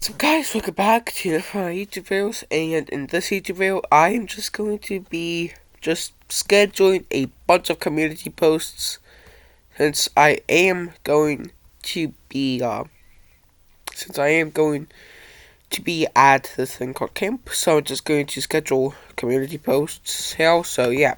So guys, welcome back to the YouTube videos, and in this YouTube video, I am just going to be scheduling a bunch of community posts, since I am going to be, at this thing called camp, so I'm just going to schedule community posts here, so yeah.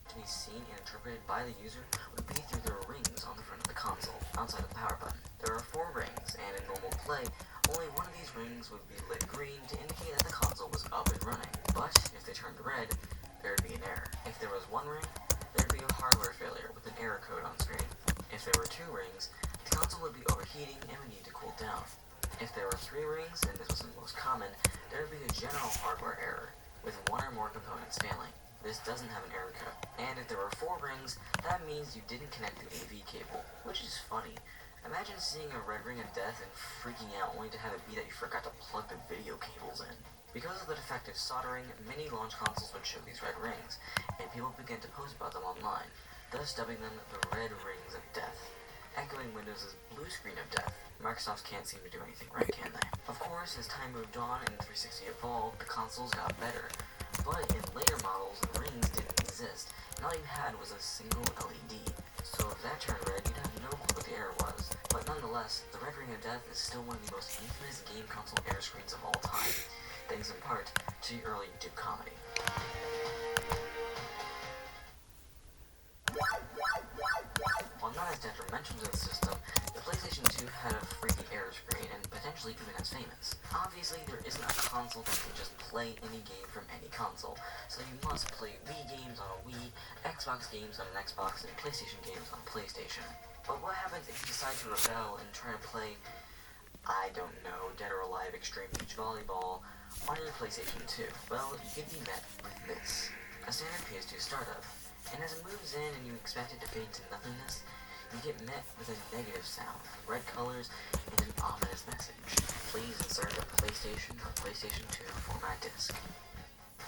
To be seen and interpreted by the user would be through the rings on the front of the console, outside the power button. There are 4 rings, and in normal play, only one of these rings would be lit green to indicate that the console was up and running. But if they turned red, there would be an error. If there was 1 ring, there would be a hardware failure with an error code on screen. If there were 2 rings, the console would be overheating and would need to cool down. If there were 3 rings, and this was the most common, there would be a general hardware error, with 1 or more components failing. This doesn't have an error code. And if there were 4 rings, that means you didn't connect the AV cable, which is funny. Imagine seeing a red ring of death and freaking out only to have it be that you forgot to plug the video cables in. Because of the defective soldering, many launch consoles would show these red rings, and people began to post about them online, thus dubbing them the red rings of death, echoing Windows' blue screen of death. Microsoft can't seem to do anything right, can they? Of course, as time moved on and 360 evolved, the consoles got better. But in later models, the rings didn't exist, and all you had was a single LED. So if that turned red, you'd have no clue what the error was. But nonetheless, the red ring of death is still one of the most infamous game console error screens of all time, thanks in part to the early YouTube comedy. While not as detrimental to the system, the PlayStation 2 had a freaky error screen and potentially even as famous. Obviously, there isn't a console that can just play any game from any console, so you must play Wii games on a Wii, Xbox games on an Xbox, and PlayStation games on PlayStation. But what happens if you decide to rebel and try to play, I don't know, Dead or Alive Extreme Beach Volleyball on your PlayStation 2? Well, you could be met with this, a standard PS2 startup. And as it moves in and you expect it to fade to nothingness, you get met with a negative sound, red colors, and an ominous message. Please insert a PlayStation or PlayStation 2 format disc.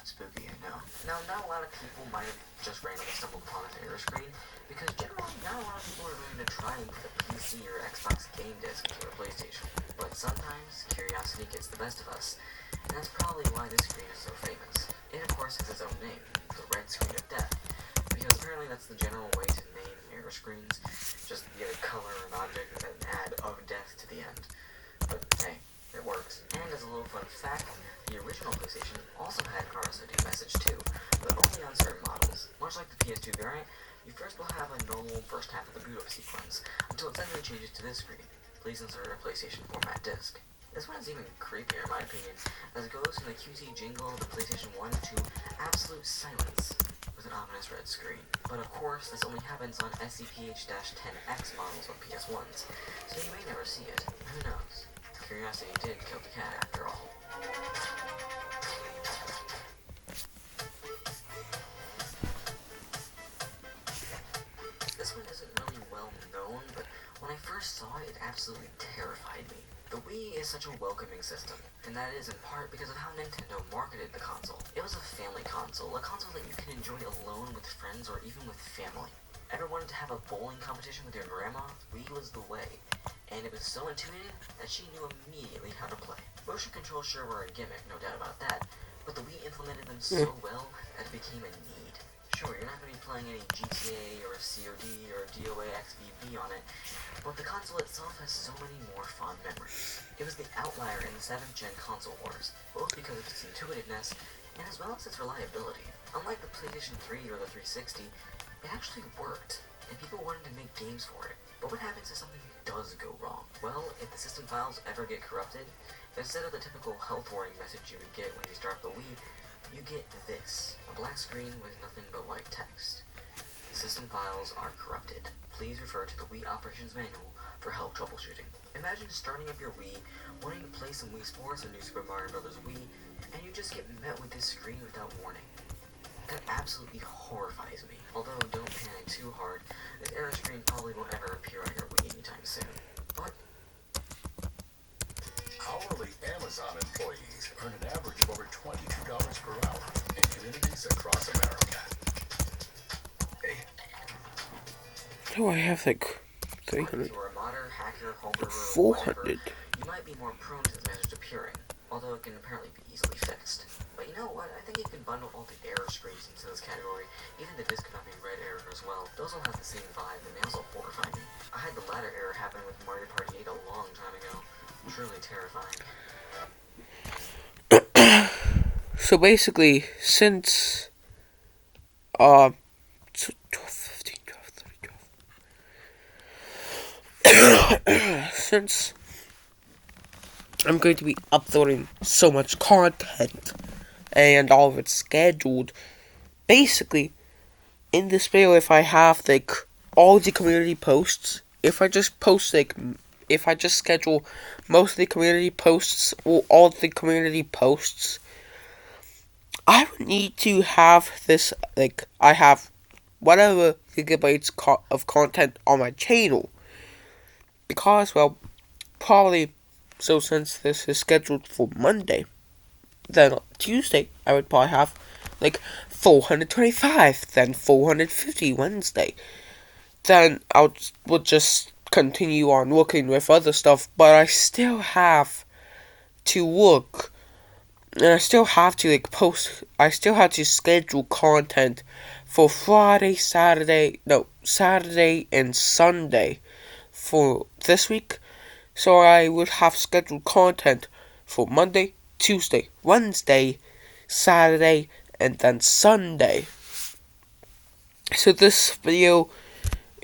Spooky, I know. Now, not a lot of people might have just randomly stumbled upon this error screen, because generally not a lot of people are going to try and put a PC or Xbox game disc into a PlayStation. But sometimes, curiosity gets the best of us, and that's probably why this screen is so famous. It, of course, has its own name, the red screen of death, because apparently that's the general way to name error screens, just get a color or an object and then add of death to the end. But hey, it works. And as a little fun fact, the original PlayStation also had an RSOD message too, but only on certain models. Much like the PS2 variant, you first will have a normal first half of the boot up sequence, until it suddenly changes to this screen. Please insert a PlayStation format disc. This one is even creepier in my opinion, as it goes from the QT jingle of the PlayStation 1 to absolute silence, with an ominous red screen. But of course, this only happens on SCPH-10X models of PS1s, so you may never see it. Who knows? Curiosity did kill the cat after all. This one isn't really well known, but when I first saw it, it absolutely terrified me. The Wii is such a welcoming system, and that is in part because of how Nintendo marketed the console. It was a family console, a console that you can enjoy alone with friends or even with family. Ever wanted to have a bowling competition with your grandma? Wii was the way, and it was so intuitive that she knew immediately how to play. Motion controls sure were a gimmick, no doubt about that, but the Wii implemented them so well that it became a need. Sure, you're not going to be playing any GTA or COD or DOA XBB on it, but the console itself has so many more fond memories. It was the outlier in the 7th gen console wars, both because of its intuitiveness and as well as its reliability. Unlike the PlayStation 3 or the 360, it actually worked, and people wanted to make games for it. But what happens if something does go wrong? Well, if the system files ever get corrupted, instead of the typical health warning message you would get when you start the Wii, you get this, a black screen with nothing but white text. The system files are corrupted. Please refer to the Wii Operations Manual for help troubleshooting. Imagine starting up your Wii, wanting to play some Wii Sports or New Super Mario Bros. Wii, and you just get met with this screen without warning. That absolutely horrifies me. Although, don't panic too hard, this error screen probably won't ever appear on your Wii anytime soon. But hourly Amazon employees earn an average of over $22 per hour in communities across America. Hey. Oh, I have like if 300. you are a modder, hacker, pure holder or whatever, 400. you might be more prone to this message appearing, although it can apparently be easily fixed. But you know what? I think you can bundle all the error screens into this category. Even the disconnecting red error as well. Those all have the same vibe, and they also horrify me. I had the latter error happen with Mario Party 8 a long time ago. Truly terrifying. So basically, since 12, 15, 12, 13, 12. Since I'm going to be uploading so much content and all of it's scheduled, basically, in this video, if I have like all the community posts, if I just schedule most of the community posts or all the community posts, I would need to have this, like, I have whatever gigabytes of content on my channel. Because, well, probably, so since this is scheduled for Monday, then on Tuesday, I would probably have, like, 425, then 450 Wednesday. Then I would just continue on working with other stuff, but I still have to work. And I still have to I still have to schedule content for Saturday and Sunday for this week. So I would have scheduled content for Monday, Tuesday, Wednesday, Saturday, and then Sunday. So this video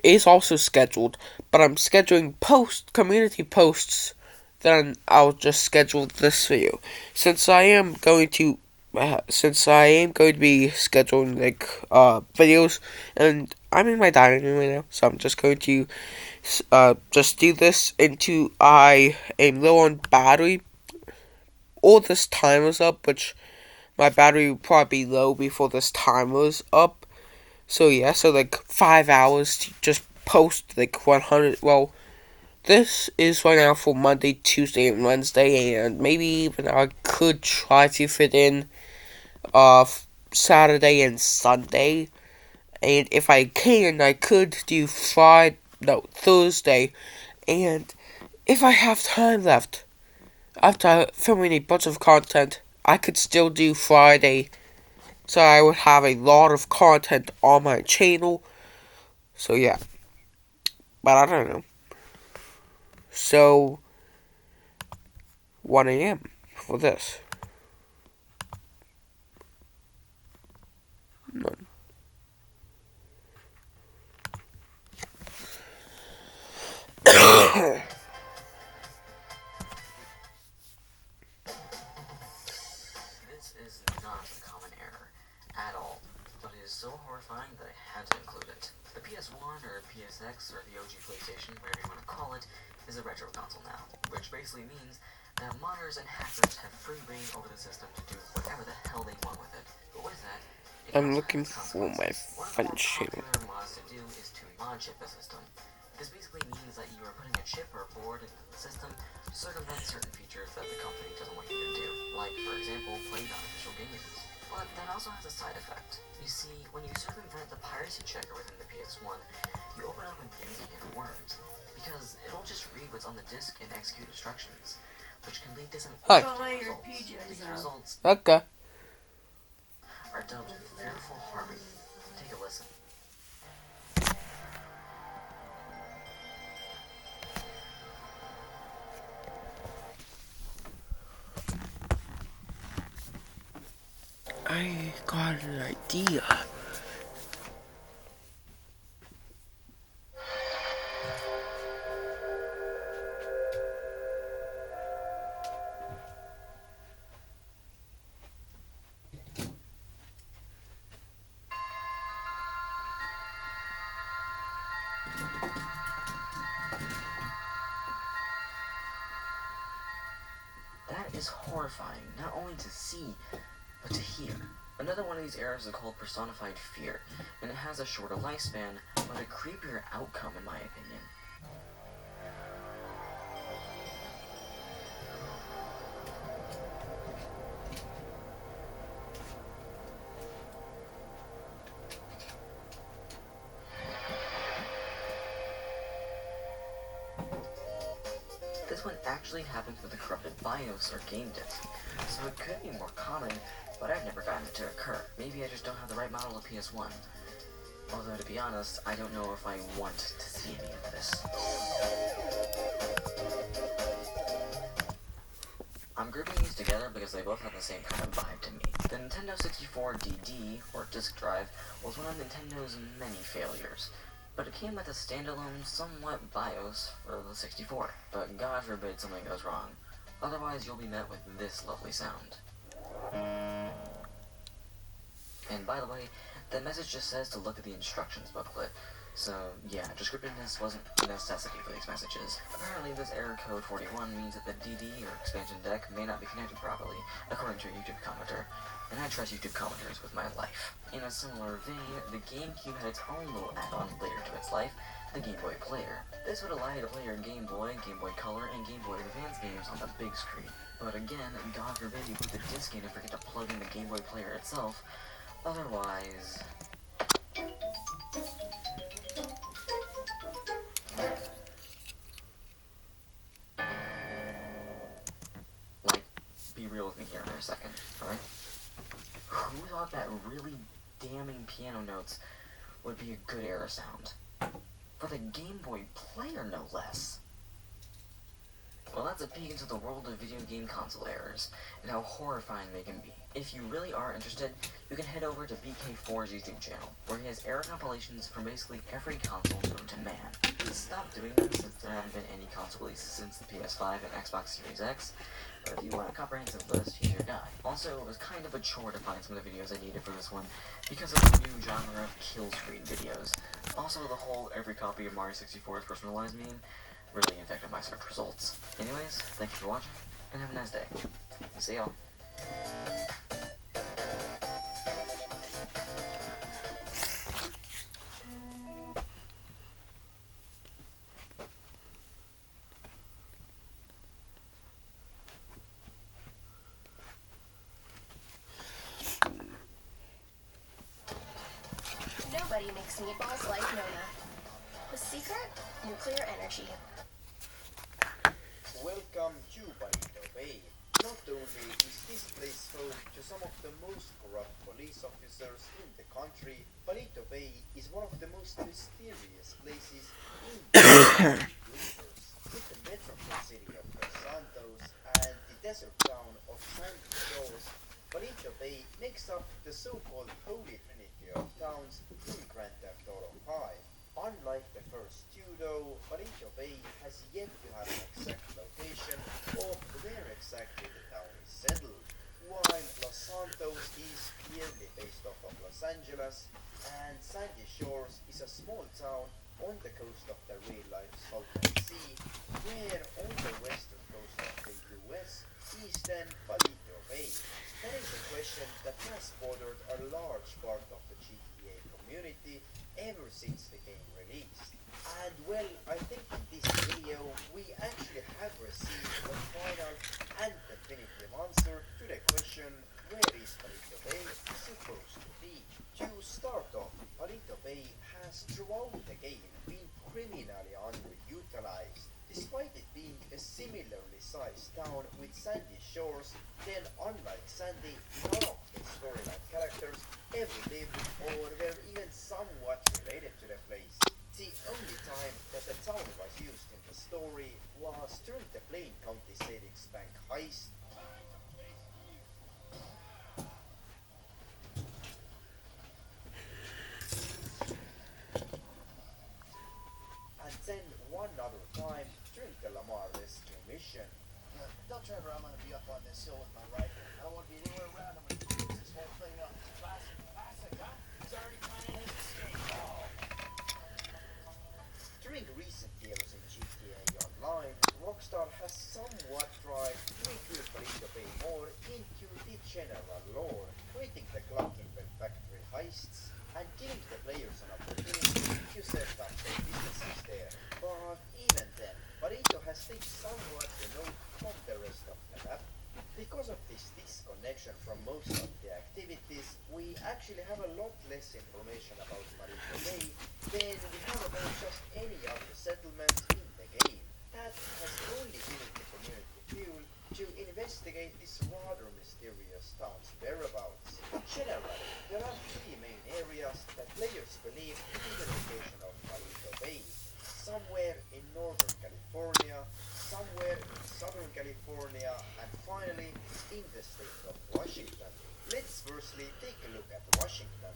is also scheduled, but I'm scheduling community posts. Then I'll just schedule this video. Since I am going to be scheduling videos, and I'm in my dining room right now, so I'm just going to just do this until I am low on battery, or this timer's up, which my battery will probably be low before this timer's up. So yeah, so like 5 hours to just post like 100. Well, this is right now for Monday, Tuesday, and Wednesday, and maybe even I could try to fit in Saturday and Sunday. And if I can, I could do Thursday. And if I have time left after filming a bunch of content, I could still do Friday. So I would have a lot of content on my channel. So yeah. But I don't know. So 1 a.m. for this. None. This is not a common error at all, but it is so horrifying that I had to include it. The PS1 or PSX or the OG PlayStation, whatever you want to call it, is a retro console now, which basically means that modders and hackers have free reign over the system to do whatever the hell they want with it. But with that, I'm looking for my French channel. One of the more popular mods to do is to mod chip the system. This basically means that you are putting a chip or board into the system to circumvent certain features that the company doesn't want you to do, like, for example, play non-official games. But that also has a side effect. You see, when you circumvent the piracy checker within the PS1, you open up a new can of worms, because it'll just read what's on the disk and execute instructions, which can lead to some interesting results. These results Okay. are dubbed fearful harmony. Take a listen. I got an idea. That is horrifying, not only to see, but to hear. Another one of these errors is called personified fear, and it has a shorter lifespan, but a creepier outcome in my opinion. one actually happens with a corrupted BIOS or game disk, so it could be more common, but I've never gotten it to occur. Maybe I just don't have the right model of PS1. Although, to be honest, I don't know if I want to see any of this. I'm grouping these together because they both have the same kind of vibe to me. The Nintendo 64 DD, or disk drive, was one of Nintendo's many failures, but it came with a standalone, somewhat BIOS for the 64. But God forbid something goes wrong. Otherwise, you'll be met with this lovely sound. And by the way, the message just says to look at the instructions booklet. So, yeah, descriptiveness wasn't a necessity for these messages. Apparently, this error code 41 means that the DD, or expansion deck, may not be connected properly, according to a YouTube commenter. And I trust YouTube commenters with my life. In a similar vein, the GameCube had its own little add-on later to its life, the Game Boy Player. This would allow you to play your Game Boy, Game Boy Color, and Game Boy Advance games on the big screen. But again, God forbid you put the disc in and forget to plug in the Game Boy Player itself. Otherwise... Like, be real with me here for a second, alright? Who thought that really damning piano notes would be a good error sound? For the Game Boy Player, no less. Well, that's a peek into the world of video game console errors, and how horrifying they can be. If you really are interested, you can head over to BK4's YouTube channel, where he has error compilations from basically every console known to man. He's stopped doing them since there haven't been any console releases since the PS5 and Xbox Series X, but if you want a comprehensive list, he's your guy. Also, it was kind of a chore to find some of the videos I needed for this one, because of the new genre of kill screen videos. Also, the whole every copy of Mario 64 is personalized meme really affected my search results. Anyways, thank you for watching, and have a nice day. See y'all. Nobody makes meatballs like Nona. The secret? Nuclear energy. Welcome to Palito Bay. Not only is this place home to some of the most corrupt police officers in the country, Palito Bay is one of the most mysterious places in the universe. With the metropolitan city of Los Santos and the desert town of San Jose, Palito Bay makes up the so-called Holy Trinity of towns in Grand Theft Auto 5. Unlike the first two though, Palito Bay has yet to have an exact location of where exactly the town is settled. While Los Santos is clearly based off of Los Angeles, and Sandy Shores is a small town on the coast of the real-life Salton Sea, where on the western coast of the US is then Palito Bay. That is a question that has bothered a large part of the GTA community ever since the game released. And well, I think in this video we actually have received the final and definitive answer to the question, where is Palito Bay supposed to be? To start off, Palito Bay has throughout the game been criminally underutilized. Despite it being a similarly sized town with Sandy Shores, then unlike Sandy, none of the storyline characters ever lived or were even somewhat related to the place. The only time that the town was used in the story was during the Plain County Savings Bank heist. And then one other time during the Lamar rescue mission. Tell Trevor I'm gonna be up on this hill with my rifle. I don't want to be anywhere around him when he blows this whole thing up. Classic, huh? He's already planning his escape. During recent years in GTA Online, Rockstar has somewhat tried to include Palito Bay more into the general lore, creating the Glockenbell factory heists and giving the players an opportunity to set up their businesses there. But even then, Palito has stayed somewhat remote from the rest of the map. Because of this disconnection from most of the activities, we actually have a lot less information about Palito Bay than we have about just any other settlement in the game. That has only given the investigate this rather mysterious town's whereabouts. Generally, there are three main areas that players believe to be the location of Palito Bay. Somewhere in Northern California, somewhere in Southern California, and finally in the state of Washington. Let's firstly take a look at Washington.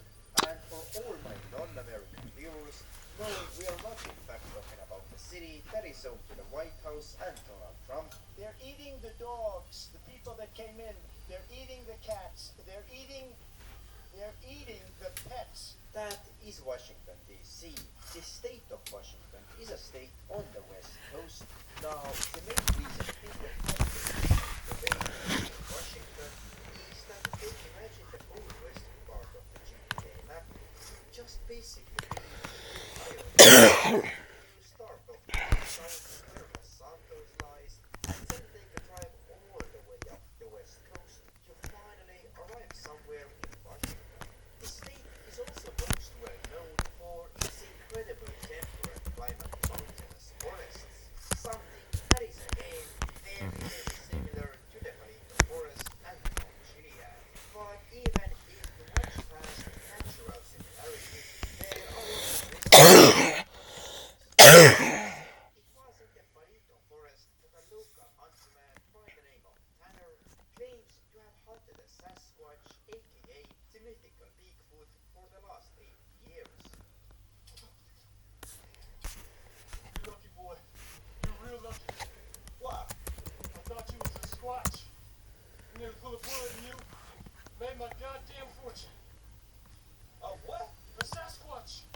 And for all my non-American viewers, no, we are not in fact talking about the city that is home to the White House and Donald Trump. They're eating the dogs, the people that came in. They're eating the cats. They're eating the pets. That is Washington, D.C. The state of Washington is a state on the west coast. Now, the main reason people come to Washington is that they imagine the whole western part of the GTA map just basically being you start off south where Los Santos lies, and then take a drive all the way up the west coast to finally arrive somewhere in Washington. The state is also most well known for its incredible temperate climate, mountainous forests, something that is again very similar to the Palito Forest and Mount Chiliad. But even if much past natural similarities, there are also risks. It was in the Palito Forest that a local huntsman by the name of Tanner claims to have hunted a Sasquatch, aka the mythical Bigfoot, for the last 80 years. You lucky boy. You're real lucky. What? I thought you was a squatch. I nearly pulled a bullet in you. Made my goddamn fortune. A what? A Sasquatch.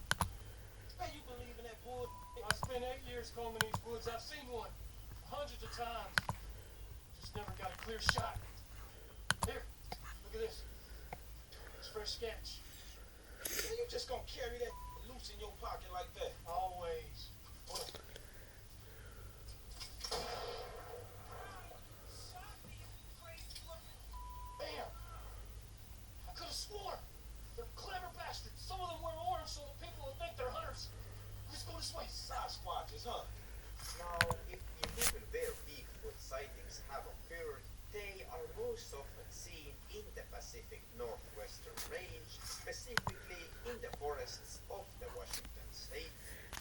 Man, you believe in that bull? I spent 8 years combing these woods. I've seen one hundreds of times. Just never got a clear shot. Here, look at this. It's fresh sketch. You just gonna carry that loose in your pocket like that? Always. What? Bam! I could have sworn. They're clever bastards. Some of them wear orange so the people will think they're hunters. Let's go this way. Sasquatches, huh? Now, if you Google where Bigfoot sightings have occurred, they are most often seen in the Pacific Northwestern Range, specifically in the forests of the Washington state.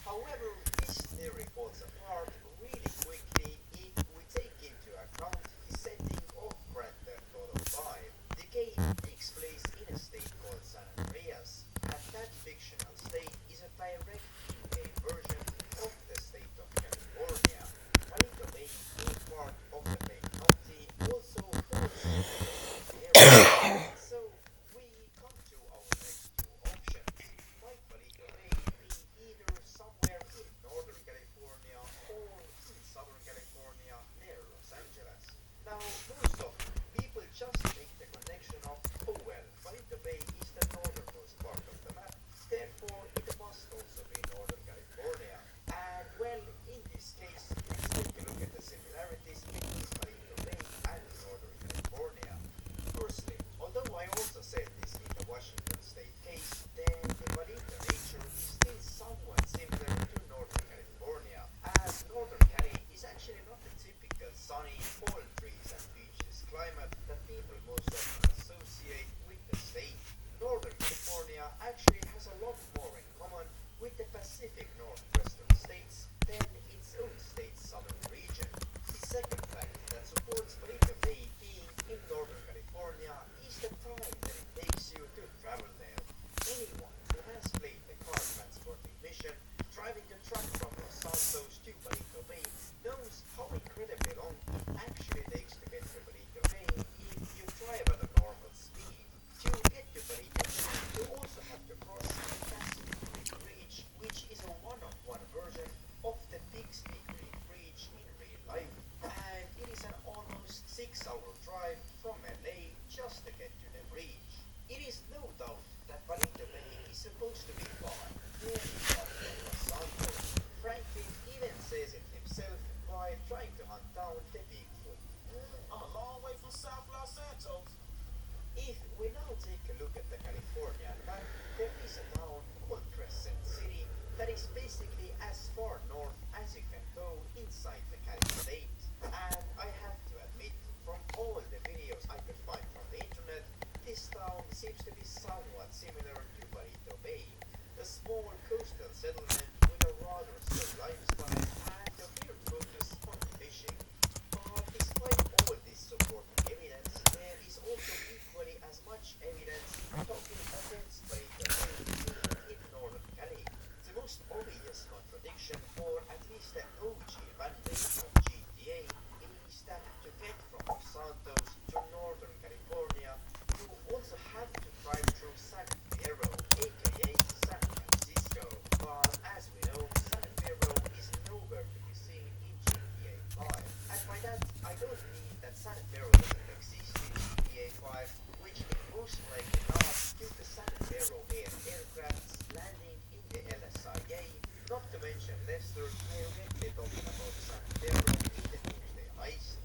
However, this theory falls apart really quickly if we take into account the setting of Grand Theft Auto 5. The game takes place in a state called San Andreas, and that fictional state is a direct in-game version of the state of California. Palito Bay, being part of the Bay County, also falls into the area. So we come to our next two options. Might Palito Bay be either somewhere in Northern California or in Southern California near Los Angeles? Now, most often, people just make the connection of, oh well, Palito Bay is the northernmost part of the map, therefore it must also be Northern California. And well, in this case, let's take a look at the similarities between Palito Bay and Northern California. Firstly, although I also said this in the Washington state case, then the Palito nature is still somewhat similar to Northern California, as Northern Cali is actually not the typical sunny, palm trees and beaches climate that people most often associate with the state. Northern California actually has a lot more in common with the Pacific Northwestern states than its own state's southern region. The second fact that supports Palito Bay being in Northern California is the time that it takes you to travel there. Anyone who has played the car transporting mission, driving a truck from Los Santos to Palito Bay, knows how incredibly long it actually takes to get to Palito Bay if you drive at a normal speed. To get to Palito Bay, you also have to cross the Pacific Creek Bridge, which is a one-of-one version of the Bixby Creek Bridge in real life. And it is an almost 6-hour drive from LA just to get to the bridge. It is no doubt that Palito Bay is supposed to be far, very far from Los Santos. Franklin even says it himself by trying to hunt down the Bigfoot. I'm a long way from South Los Santos. If we now take a look at the Californian map, there is a town called Crescent City that is basically as far north as you can go inside the Cali state. And I have to admit, from all the I don't mean that San Andreas doesn't exist in GTA 5, which it most likely not due to San Andreas aircrafts landing in the LSIA, not to mention Lester directly talking about San Andreas in the Tuesday heist.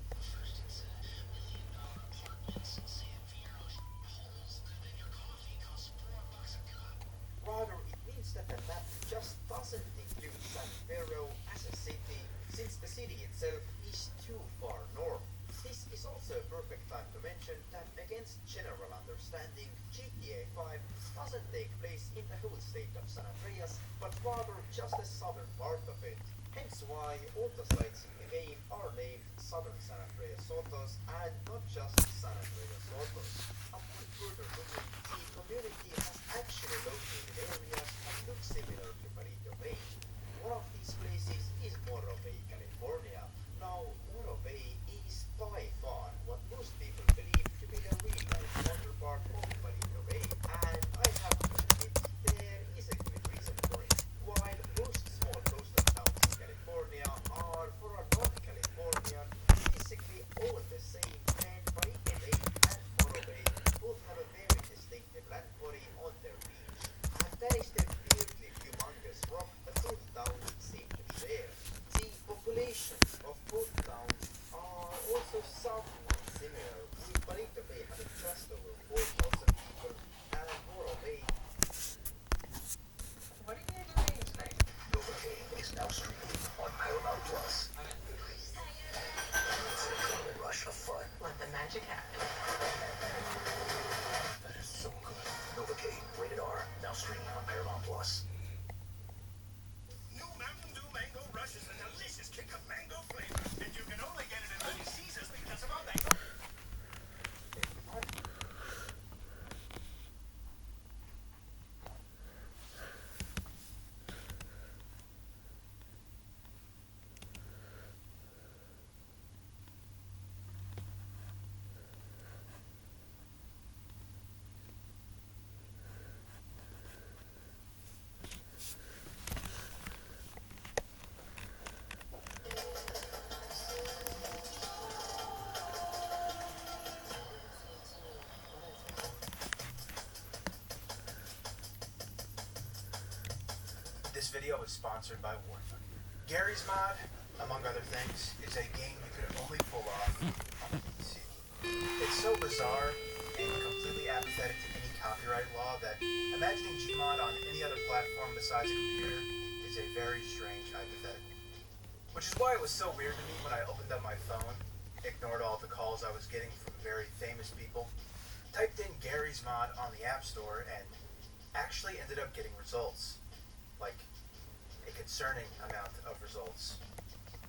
Rather, it means that the map just doesn't include San Andreas as a city, since the city itself is too far north. This is also a perfect time to mention that against general understanding, GTA 5 doesn't take place in the whole state of San Andreas, but rather just the southern part of it. Hence why all the sites in the game are named Southern San Andreas Sotos and not just San Andreas Sotos. Upon further looking, the community has actually located areas that look similar to Bonito Bay. One of these places is Morro Bay, California. Now, Morro Bay is by far what most people believe to be the real-life counterpart of Bonito Bay, and I have to admit there is a good reason for it. While most small coastal towns in California are, for a non-Californian, basically all the same, and Bonito Bay and Morro Bay both have a very distinctive land body on their beach, and that is the weirdly humongous rock that both towns seem to share. The populations of both towns are also somewhat similar, with Bonito Bay having just over 4,000 people and Morro Bay. What are you doing tonight? Novocaine is now streaming on Paramount Plus. It's a rush of fun. Let the magic happen. That is so good. Novocaine, rated R, now streaming on Paramount Plus. New Mountain Dew Mango Rush is a delicious kick of mango flavor, and you can only get it in Little Caesars because of our mango. This video is sponsored by War Thunder. Gary's Mod, among other things, is a game you could only pull off on a PC. It's so bizarre and completely apathetic to any copyright law that imagining Gmod on any other platform besides a computer is a very strange hypothetical. Which is why it was so weird to me when I opened up my phone, ignored all the calls I was getting from very famous people, typed in Gary's Mod on the App Store, and actually ended up getting results. Like, a concerning amount of results.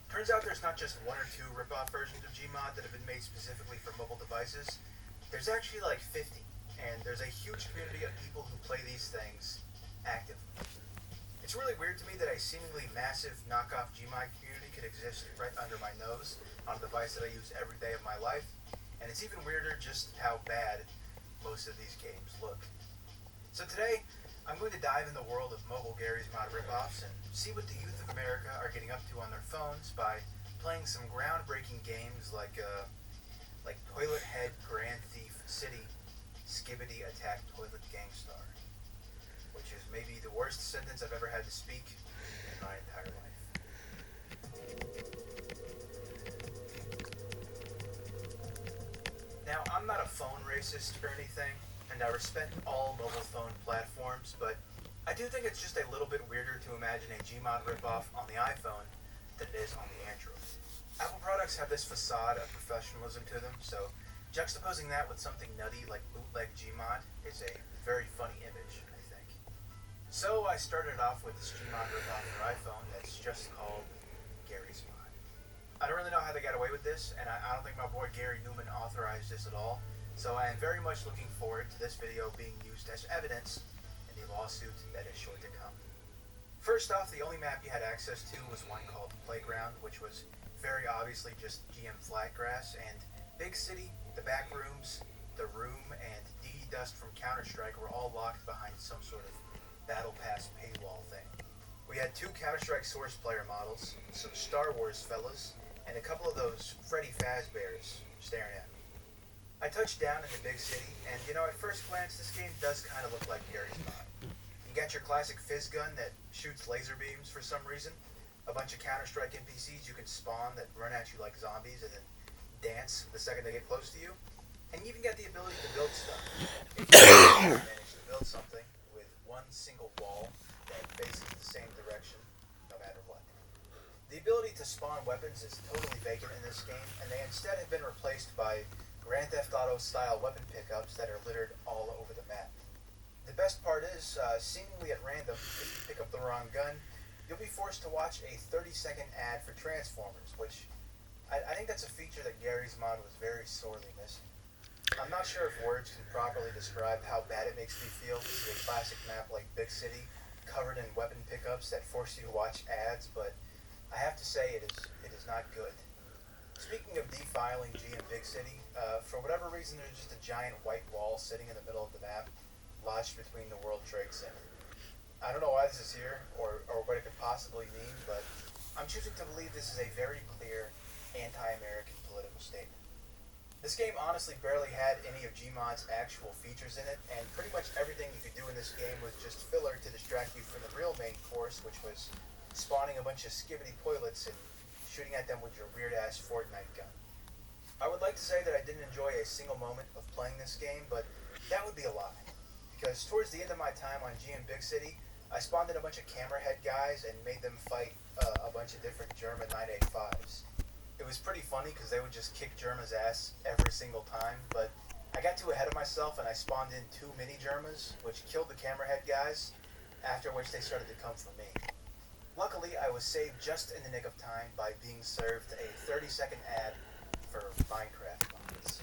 Turns out there's not just one or two rip-off versions of Gmod that have been made specifically for mobile devices. There's actually like 50, and there's a huge community of people who play these things actively. It's really weird to me that a seemingly massive knockoff Gmod community could exist right under my nose on a device that I use every day of my life, and it's even weirder just how bad most of these games look. So today, I'm going to dive in the world of mobile Gary's Mod ripoffs and see what the youth of America are getting up to on their phones by playing some groundbreaking games like Toilet Head Grand Thief City, Skibbity Attack Toilet Gangstar, which is maybe the worst sentence I've ever had to speak in my entire life. Now, I'm not a phone racist or anything, and I respect all mobile phone platforms, but I do think it's just a little bit weirder to imagine a Gmod ripoff on the iPhone than it is on the Android. Apple products have this facade of professionalism to them, so juxtaposing that with something nutty like bootleg Gmod is a very funny image, I think. So I started off with this Gmod ripoff for iPhone that's just called Gary's Mod. I don't really know how they got away with this, and I don't think my boy Gary Newman authorized this at all. So I am very much looking forward to this video being used as evidence in the lawsuit that is sure to come. First off, the only map you had access to was one called Playground, which was very obviously just GM Flatgrass, and Big City, the back rooms, the room, and DD Dust from Counter-Strike were all locked behind some sort of Battle Pass paywall thing. We had 2 Counter-Strike Source player models, some Star Wars fellas, and a couple of those Freddy Fazbear I touched down in the big city, and at first glance, this game does kind of look like Gary's Mod. You got your classic fizz gun that shoots laser beams for some reason, a bunch of Counter-Strike NPCs you can spawn that run at you like zombies and then dance the second they get close to you, and you even got the ability to build stuff. If you manage to build something with one single wall that faces the same direction, no matter what. The ability to spawn weapons is totally vacant in this game, and they instead have been replaced by Grand Theft Auto style weapon pickups that are littered all over the map. The best part is, seemingly at random, if you pick up the wrong gun, you'll be forced to watch a 30-second ad for Transformers, which I think that's a feature that Gary's Mod was very sorely missing. I'm not sure if words can properly describe how bad it makes me feel to see a classic map like Big City covered in weapon pickups that force you to watch ads, but I have to say it is not good. Speaking of defiling GM Big City, for whatever reason there's just a giant white wall sitting in the middle of the map, lodged between the World Trade Center. I don't know why this is here, or what it could possibly mean, but I'm choosing to believe this is a very clear anti-American political statement. This game honestly barely had any of Gmod's actual features in it, and pretty much everything you could do in this game was just filler to distract you from the real main course, which was spawning a bunch of skibbity toilets and shooting at them with your weird-ass Fortnite gun. I would like to say that I didn't enjoy a single moment of playing this game, but that would be a lie. Because towards the end of my time on GM Big City, I spawned in a bunch of camera head guys and made them fight a bunch of different German 985s. It was pretty funny because they would just kick Germa's ass every single time, but I got too ahead of myself and I spawned in 2 mini Germas, which killed the camera head guys, after which they started to come for me. Luckily, I was saved just in the nick of time by being served a 30-second ad for Minecraft mods.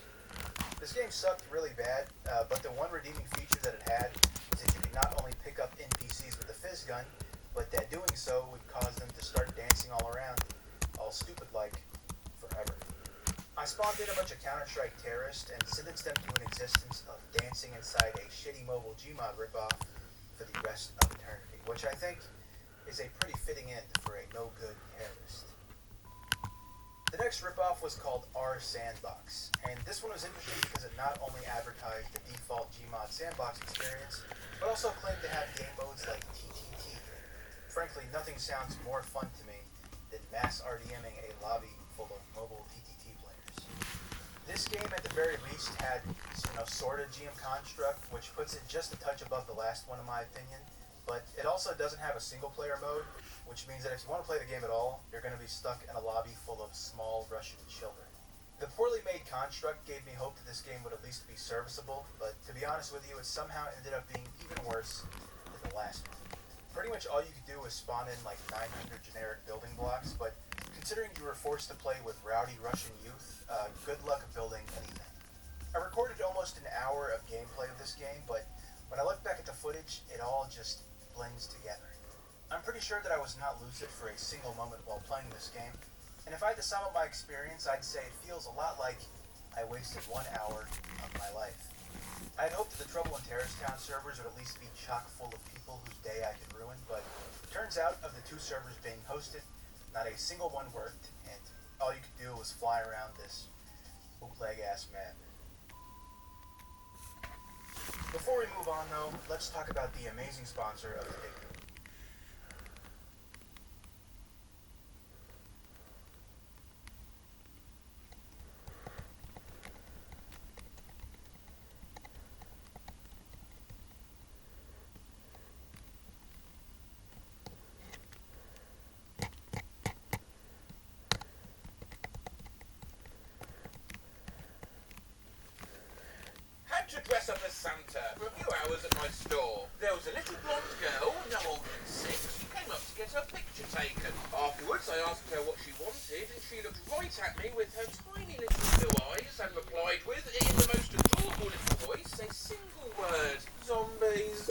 This game sucked really bad, but the one redeeming feature that it had is that you could not only pick up NPCs with a fizz gun, but that doing so would cause them to start dancing all around, all stupid-like, forever. I spawned in a bunch of Counter-Strike terrorists and sentenced them to an existence of dancing inside a shitty mobile Gmod ripoff for the rest of eternity, which I think is a pretty fitting end for a no-good terrorist. The next ripoff was called R Sandbox, and this one was interesting because it not only advertised the default Gmod sandbox experience, but also claimed to have game modes like TTT. Frankly, nothing sounds more fun to me than mass RDMing a lobby full of mobile TTT players. This game, at the very least, had sort of GM construct, which puts it just a touch above the last one in my opinion. But it also doesn't have a single-player mode, which means that if you want to play the game at all, you're going to be stuck in a lobby full of small Russian children. The poorly made construct gave me hope that this game would at least be serviceable, but to be honest with you, it somehow ended up being even worse than the last one. Pretty much all you could do was spawn in like 900 generic building blocks, but considering you were forced to play with rowdy Russian youth, good luck building anything. I recorded almost an hour of gameplay of this game, but when I look back at the footage, it all just blends together. I'm pretty sure that I was not lucid for a single moment while playing this game, and if I had to sum up my experience, I'd say it feels a lot like I wasted 1 hour of my life. I had hoped that the Trouble in Terrorist Town servers would at least be chock full of people whose day I could ruin, but it turns out of the 2 servers being hosted, not a single one worked, and all you could do was fly around this bootleg-ass map. Before we move on, though, let's talk about the amazing sponsor of the video. Had to dress up as Santa for a few hours at my store. There was a little blonde girl, no older than 6, who came up to get her picture taken. Afterwards, I asked her what she wanted, and she looked right at me with her tiny little blue eyes and replied with, in the most adorable little voice, a single word: zombies.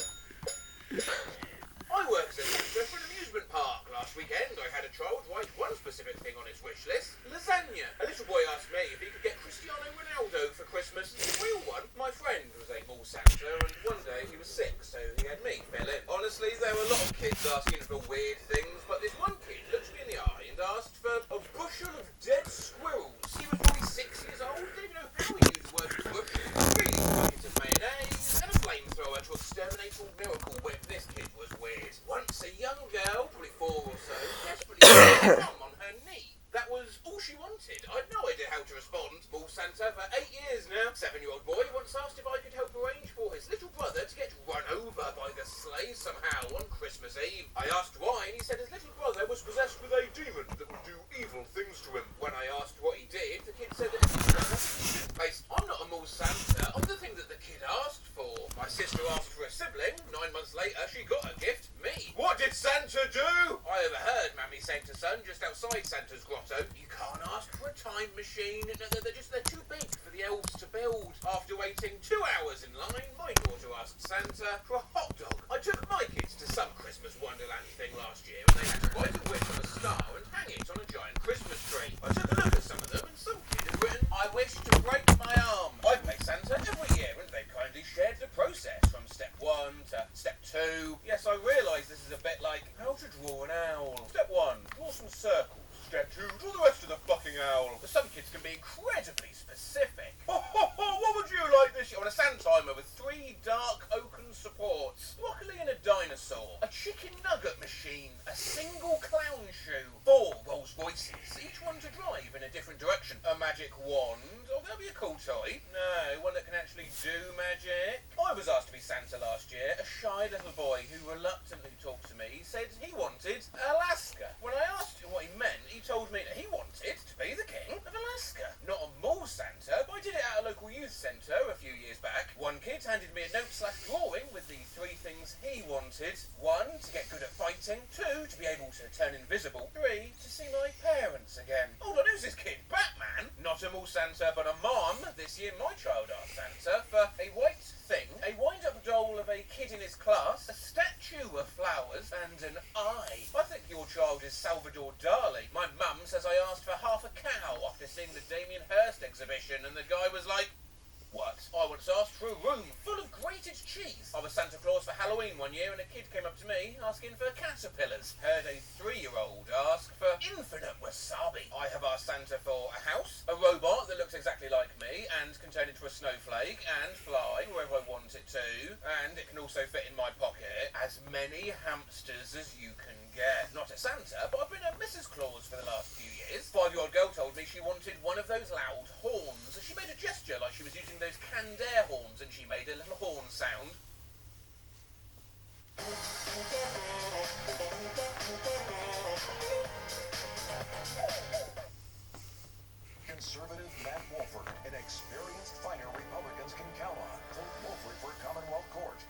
I worked as a manager for an amusement park. Last weekend, I had a child write one specific thing on his wish list: lasagna. A little boy asked me if he could get Cristiano Ronaldo for Christmas. The real one. My friend was a mall Santa, and one day he was sick, so he had me fill in. Honestly, there were a lot of kids asking for weird things, but this one kid looked me in the eye and asked for a bushel of dead squirrels. He was probably 6 years old. Didn't even know how he used the word bushel. Santa for 8 years now. 7-year-old boy once asked if I could help arrange for his little brother to get run over by the sleigh somehow on Christmas Eve. I asked why, and he said his little brother was possessed with a demon that would do evil things to him. When I asked what he did, the kid said that his sister based. I'm not a mall Santa, I'm the thing that the kid asked for. My sister asked for a sibling. 9 months later, she got a gift, me. What did Santa do? I overheard Mammy saying to son just outside Santa's grotto, you can't ask for a time machine. No, they're too big for the elves to build. After waiting 2 hours in line, my daughter asked Santa for a hot dog. I took my kids to some Christmas Wonderland thing last year, and they had to write a wish on a star and hang it on a giant Christmas tree. I took a look at some of them, and some kid had written, I wish to break my arm. I play Santa every year, and they've kindly shared the process from step 1 to step 2. Yes, I realise this is a bit like how to draw an owl. Step 1, draw some circles. Step 2, draw the rest of the fucking owl. But some kids can be incredibly specific. What would you like this year? I want a sand timer with 3 dark oaken supports, broccoli and a dinosaur, a chicken nugget machine, a single clown shoe, 4 Rolls Royces, each one to drive in a different direction, a magic wand. Oh, that'll be a cool toy. No, one that can actually do magic. I was asked to be Santa last year. A shy little boy who reluctantly talked to me said he wanted Alaska. When I asked him what he meant, he told me that he wanted to be the king of Alaska. Not a mall Santa, but I did it at a local youth centre a few years back. One kid handed me a note/drawing with the 3 things he wanted. 1, to get good at fighting. 2, to be able to turn invisible. 3, to see my parents again. Hold on, who's this kid? Batman? Not a mall Santa, but a mom. This year my child asked Santa for a white thing, a wind-up doll of a kid in his class, a statue of flowers, and an eye. I think your child is Salvador Dali. My mum says I asked for half a cow after seeing the Damien Hirst exhibition, and the guy was like, what? I once asked for a room full of grated cheese. I was Santa Claus for Halloween one year, and a kid came up to me asking for caterpillars. Heard a 3-year-old ask for infinite wasabi. I have asked Santa for a house, a robot that looks exactly like me and can turn into a snowflake and fly wherever I want it to, and it can also fit in my pocket. As many hamsters as you can get. Not a Santa, but I've been a Mrs. Claus for the last few years. 5-year-old girl told me she wanted one of those loud horns. She made a gesture like she was using those canned air horns, and she made a little horn sound. Conservative Matt Wolford, an experienced fighter Republicans can count on. Vote Wolford for Commonwealth Court.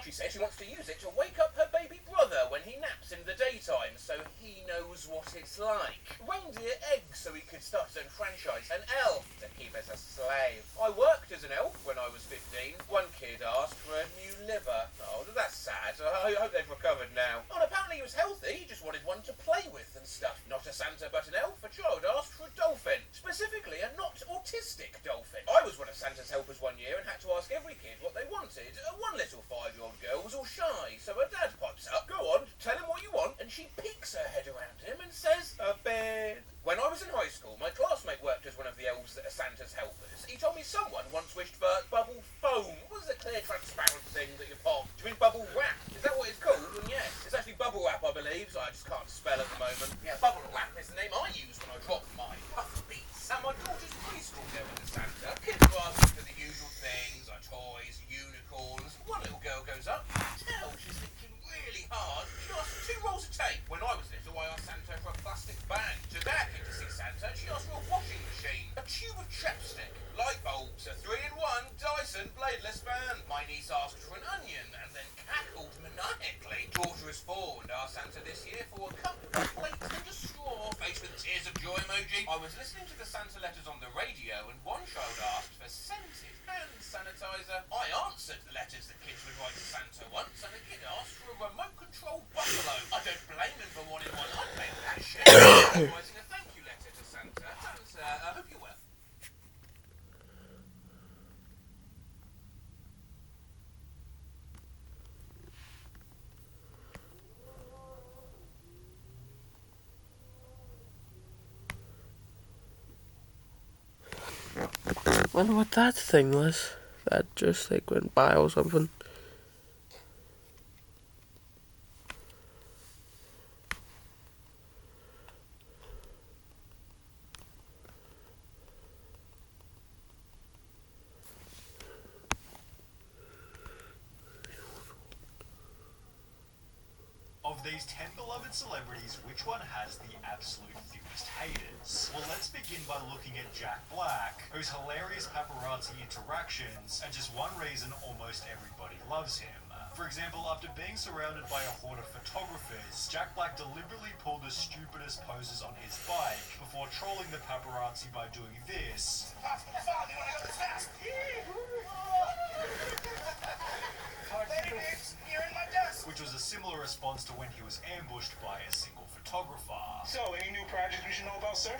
She said she wants to use it to wake up her baby brother when he naps in the daytime, so he knows what it's like. Reindeer eggs so he could start his own franchise. An elf to keep as a slave. I worked as an elf when I was 15. One kid asked for a new liver. Oh, that's sad. I hope they've recovered now. Oh, and apparently he was healthy. He just wanted one to play with and stuff. Not a Santa but an elf. A child asked for a dolphin. Specifically, a not autistic dolphin. I was one of Santa's helpers one year and had to ask every kid what they wanted. One little 5-year-old girl was all shy, so her dad pipes up, go on, tell him what you want, and she peeks her head around him and says, a bed. When I was in high school, my classmate worked as one of the elves that are Santa's helpers. He told me someone once wished for bubble foam. What was the clear, transparent thing that you pop? Do you mean bubble wrap? Is that what it's called? And yes, it's actually bubble wrap, I believe, so I just can't spell at the moment. Yeah, bubble wrap is the name I use when I drop my puff beats. And my daughter's preschool going to Santa. Kids are asking for the usual things, like toys, unicorns. One little girl goes up, tell she's thinking really hard. She asked for 2 rolls of tape. When I was little, I asked Santa for a plastic bag. Today I came to see Santa, she asked for a washing machine, a tube of chapstick, light bulbs, a 3-in-1 Dyson bladeless fan. My niece asked for an onion and then cackled maniacally. Daughter is 4 and asked Santa this year for a cup, a plate and a straw. Face with tears of joy emoji. I was listening to the Santa letters on the radio and one child asked for scented hand sanitizer. I answered the letters that kids would write to Santa once, and a kid asked for a remote control buffalo. I don't blame him for wanting one. I'd make that shit. Writing a thank you letter to Santa. Santa, I hope you're well. Wonder what that thing was. That just like went by or something. Of these 10 beloved celebrities, which one has the absolute fewest haters? Well, let's begin by looking at Jack Black, whose hilarious paparazzi interactions are just one reason almost everybody loves him. For example, after being surrounded by a horde of photographers, Jack Black deliberately pulled the stupidest poses on his bike before trolling the paparazzi by doing this, which was a similar response to when he was ambushed by a single photographer. So, any new projects we should know about, sir?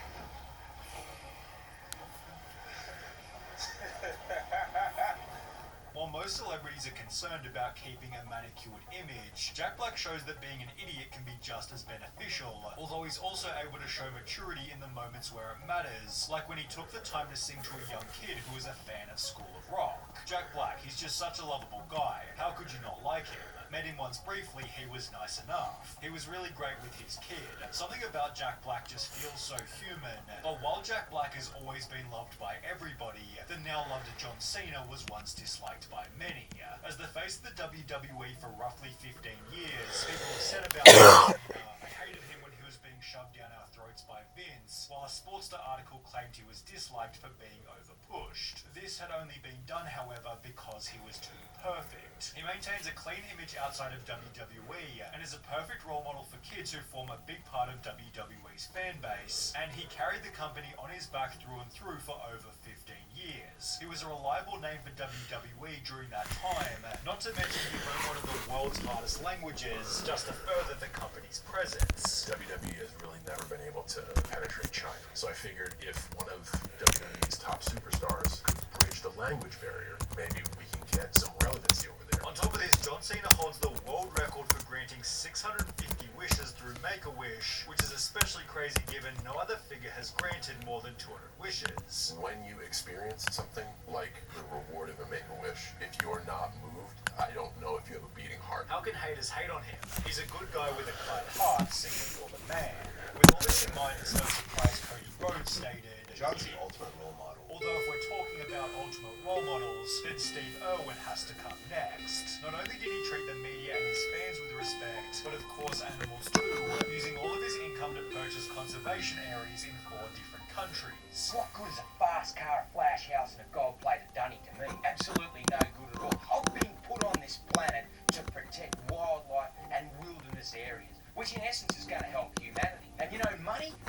While most celebrities are concerned about keeping a manicured image, Jack Black shows that being an idiot can be just as beneficial, although he's also able to show maturity in the moments where it matters, like when he took the time to sing to a young kid who was a fan of School of Rock. Jack Black, he's just such a lovable guy. How could you not like him? Met him once briefly, he was nice enough. He was really great with his kid. Something about Jack Black just feels so human. But while Jack Black has always been loved by everybody, the now loved John Cena was once disliked by many. As the face of the WWE for roughly 15 years, people have said about him, I hated him when he was being shoved down our throats by Vince, while a Sportster article claimed he was disliked for being overpushed. This had only been done, however, because he was too perfect. He maintains a clean image outside of WWE and is a perfect role model for kids who form a big part of WWE's fan base, and he carried the company on his back through and through for over 15 years. He was a reliable name for WWE during that time, not to mention he learned one of the world's hardest languages just to further the company's presence. WWE has really never been able to penetrate China, so I figured if one of WWE's top superstars could bridge the language barrier, maybe we can get some relevancy over there. On top of this, John Cena holds the world record for granting 650 wishes through Make-A-Wish, which is especially crazy given no other figure has granted more than 200 wishes. When you experience something like the reward of a Make-A-Wish, if you're not moved, I don't know if you have a beating heart. How can haters hate on him? He's a good guy with a kind heart, Cena, you're the man. With all this in mind, it's no surprise Cody Rhodes stated, John's the ultimate role model. although if we're talking about ultimate role models, then Steve Irwin has to come next. Not only did he treat the media and his fans with respect, but of course animals too, using all of his income to purchase conservation areas in 4 different countries. What good is a fast car, a flash house, and a gold-plated dunny to me? Absolutely no good at all. I've been put on this planet to protect wildlife and wilderness areas, which in essence is going to help humanity. And you know,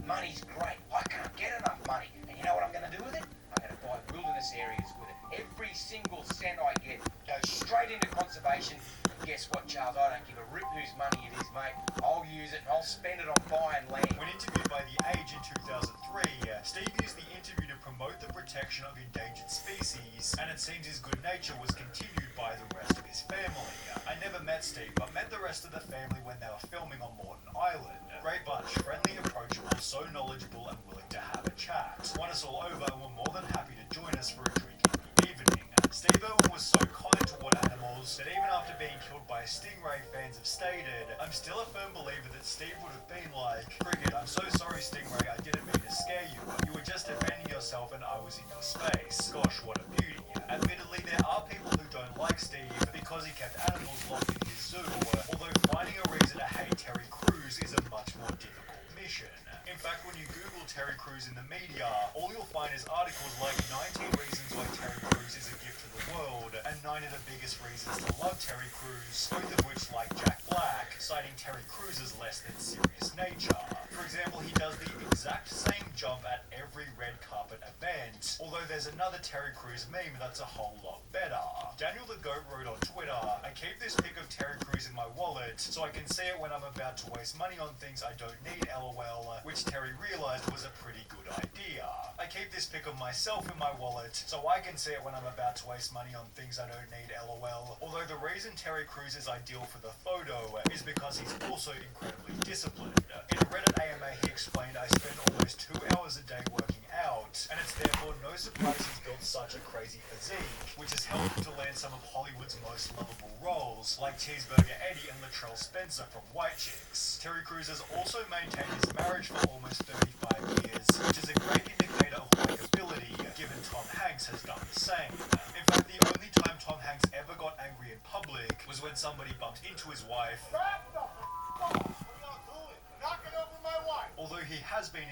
money's great. I can't get enough money. And you know what I'm going to do with it? I'm going to buy wilderness areas with it. Every single cent I get goes straight into conservation. And guess what, Charles? I don't give a rip whose money it is, mate. I'll use it and I'll spend it on buying land. When interviewed by The Age in 2003, Steve used the interview to promote the protection of endangered species, and it seems his good nature was continued by the rest of his family. I never met Steve, but met the rest of the family when they were filming on Morton Island. Great bunch, friendly, approachable, so knowledgeable and willing to have a chat. Won us all over and were more than happy to join us for a drink in the evening. Steve Irwin was so kind toward animals that even after being killed by stingray, fans have stated, I'm still a firm believer that Steve would have been like, Cricket, I'm so sorry Stingray, I didn't mean to scare you. You were just defending yourself and I was in your space. Gosh, what a beauty. Admittedly, there are people who don't like Steve because he kept animals locked in his zoo, although finding a reason to hate Terry Crews is a much more difficult mission. In fact, when you Google Terry Crews in the media, all you'll find is articles like 19 reasons why Terry Crews is a gift to the world, and 9 of the biggest reasons to love Terry Crews, both of which, like Jack Black, citing Terry Crews' less than serious nature. For example, he does the exact same jump at every red carpet event, although there's another Terry Crews meme that's a whole lot better. Daniel the Goat wrote on Twitter, I keep this pic of Terry Crews in my wallet so I can see it when I'm about to waste money on things I don't need, lol, which Terry realized was a pretty good idea. I keep this pic of myself in my wallet so I can see it when I'm about to waste money on things I don't need, lol, although the reason Terry Crews is ideal for the photo is because he's also incredibly disciplined. In a Reddit AMA he explained, I spend almost 2 hours a day working out, and it's therefore no surprise he's built such a crazy physique, which has helped him to land some of Hollywood's most lovable roles, like Cheeseburger Eddie and Latrell Spencer from White Chicks. Terry Crews has also maintained his marriage for almost 35 years, which is a great indicator of likability, given Tom Hanks has done the same. In fact, the only time Tom Hanks ever got angry in public was when somebody bumped into his wife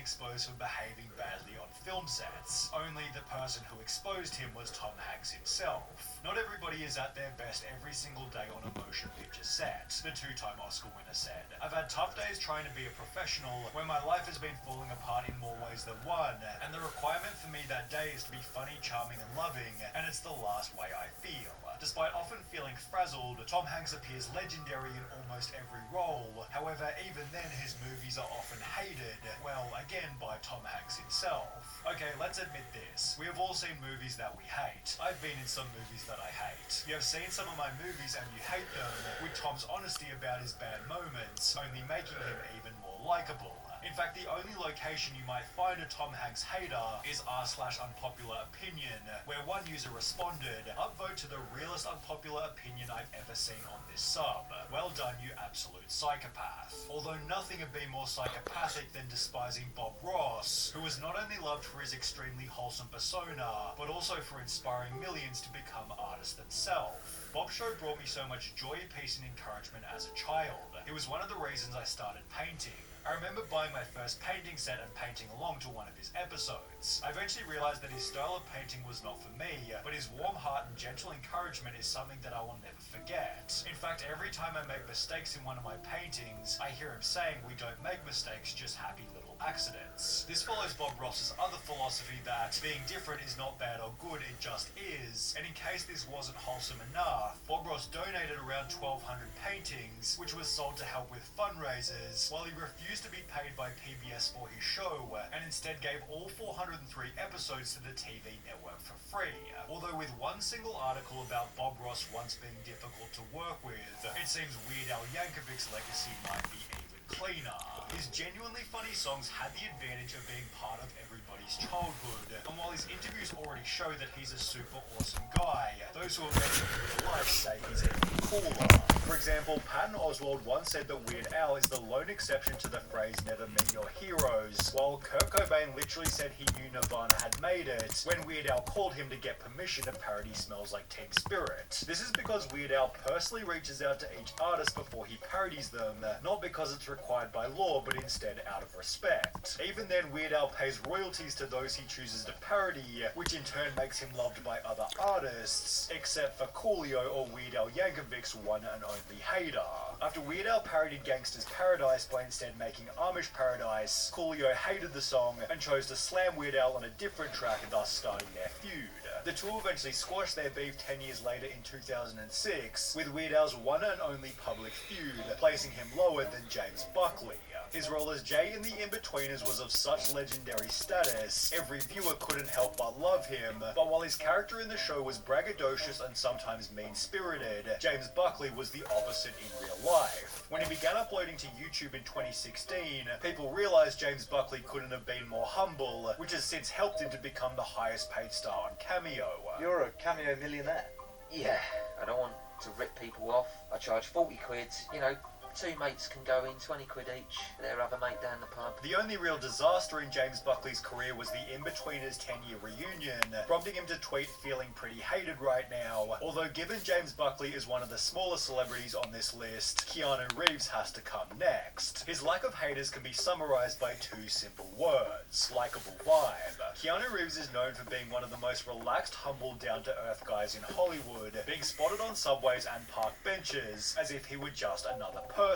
exposed for behaving badly on film sets. Only the person who exposed him was Tom Hanks himself. Not everybody is at their best every single day on a motion picture set, the two-time Oscar winner said. I've had tough days trying to be a professional where my life has been falling apart in more ways than one, and the requirement for me that day is to be funny, charming and loving, and it's the last way I feel. Despite often feeling frazzled, Tom Hanks appears legendary in almost every role. However, even then his movies are often hated, well, again by Tom Hanks himself. Okay, let's admit this. We have all seen movies that we hate. I've been in some movies that I hate. You have seen some of my movies and you hate them, with Tom's honesty about his bad moments only making him even more likable. In fact, the only location you might find a Tom Hanks hater is r/unpopular opinion, where one user responded, "Upvote to the realest unpopular opinion I've ever seen on this sub. Well done, you absolute psychopath." Although nothing would be more psychopathic than despising Bob Ross, who was not only loved for his extremely wholesome persona, but also for inspiring millions to become artists themselves. Bob's show brought me so much joy, peace and encouragement as a child. It was one of the reasons I started painting. I remember buying my first painting set and painting along to one of his episodes. I eventually realised that his style of painting was not for me, but his warm heart and gentle encouragement is something that I will never forget. In fact, every time I make mistakes in one of my paintings, I hear him saying, "We don't make mistakes, just happy little accidents." This follows Bob Ross's other philosophy that being different is not bad or good, it just is. And in case this wasn't wholesome enough, Bob Ross donated around 1,200 paintings, which was sold to help with fundraisers, while he refused to be paid by PBS for his show, and instead gave all 403 episodes to the TV network for free. Although with one single article about Bob Ross once being difficult to work with, it seems Weird Al Yankovic's legacy might be even cleaner. His genuinely funny songs had the advantage of being part of everybody's childhood, and while his interviews already show that he's a super awesome guy, those who have met him in real life say he's even cooler. For example, Patton Oswalt once said that Weird Al is the lone exception to the phrase "never meet your heroes," while Kurt Cobain literally said he knew Nirvana had made it when Weird Al called him to get permission to parody Smells Like Teen Spirit. This is because Weird Al personally reaches out to each artist before he parodies them, not because it's required by law, but instead out of respect. Even then, Weird Al pays royalties to those he chooses to parody, which in turn makes him loved by other artists, except for Coolio or Weird Al Yankovic's one and only hater. After Weird Al parodied Gangsta's Paradise by instead making Amish Paradise, Coolio hated the song and chose to slam Weird Al on a different track, thus starting their feud. The two eventually squashed their beef 10 years later in 2006, with Weird Al's one and only public feud, placing him lower than James Buckley. His role as Jay in The Inbetweeners was of such legendary status, every viewer couldn't help but love him, but while his character in the show was braggadocious and sometimes mean-spirited, James Buckley was the opposite in real life. When he began uploading to YouTube in 2016, people realised James Buckley couldn't have been more humble, which has since helped him to become the highest paid star on Cameo. You're a Cameo millionaire. Yeah, I don't want to rip people off. I charge 40 quid, you know, two mates can go in, 20 quid each, their other mate down the pub. The only real disaster in James Buckley's career was the Inbetweeners 10-year reunion, prompting him to tweet feeling pretty hated right now. Although given James Buckley is one of the smaller celebrities on this list, Keanu Reeves has to come next. His lack of haters can be summarized by two simple words: likable vibe. Keanu Reeves is known for being one of the most relaxed, humble, down-to-earth guys in Hollywood, being spotted on subways and park benches as if he were just another person.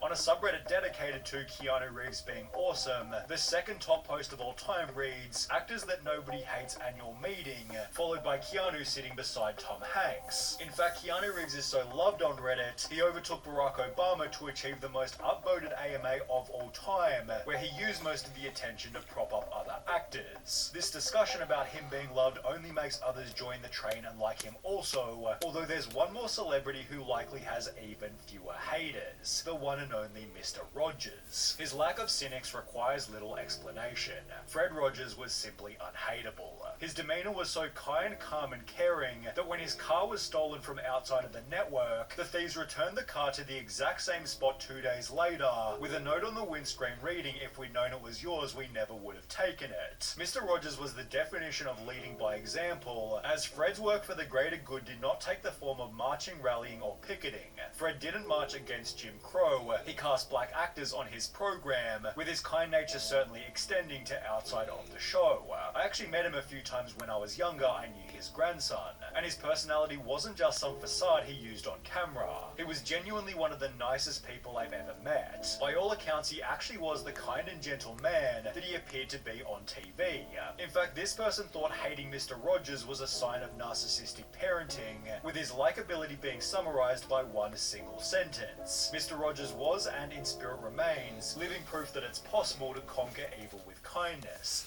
On a subreddit dedicated to Keanu Reeves being awesome, the second top post of all time reads, "Actors that nobody hates annual meeting," followed by Keanu sitting beside Tom Hanks. In fact, Keanu Reeves is so loved on Reddit, he overtook Barack Obama to achieve the most upvoted AMA of all time, where he used most of the attention to prop up other actors. This discussion about him being loved only makes others join the train and like him also, although there's one more celebrity who likely has even fewer haters. The one and only Mr. Rogers. His lack of cynics requires little explanation. Fred Rogers was simply unhateable. His demeanor was so kind, calm and caring that when his car was stolen from outside of the network, the thieves returned the car to the exact same spot 2 days later, with a note on the windscreen reading, "If we'd known it was yours, we never would have taken it." Mr. Mr. Rogers was the definition of leading by example, as Fred's work for the greater good did not take the form of marching, rallying, or picketing. Fred didn't march against Jim Crow, he cast black actors on his program, with his kind nature certainly extending to outside of the show. I actually met him a few times when I was younger. I knew his grandson, and his personality wasn't just some facade he used on camera. He was genuinely one of the nicest people I've ever met. By all accounts, he actually was the kind and gentle man that he appeared to be on TV. In fact, this person thought hating Mr. Rogers was a sign of narcissistic parenting, with his likability being summarized by one single sentence. Mr. Rogers was, and in spirit remains, living proof that it's possible to conquer evil with kindness.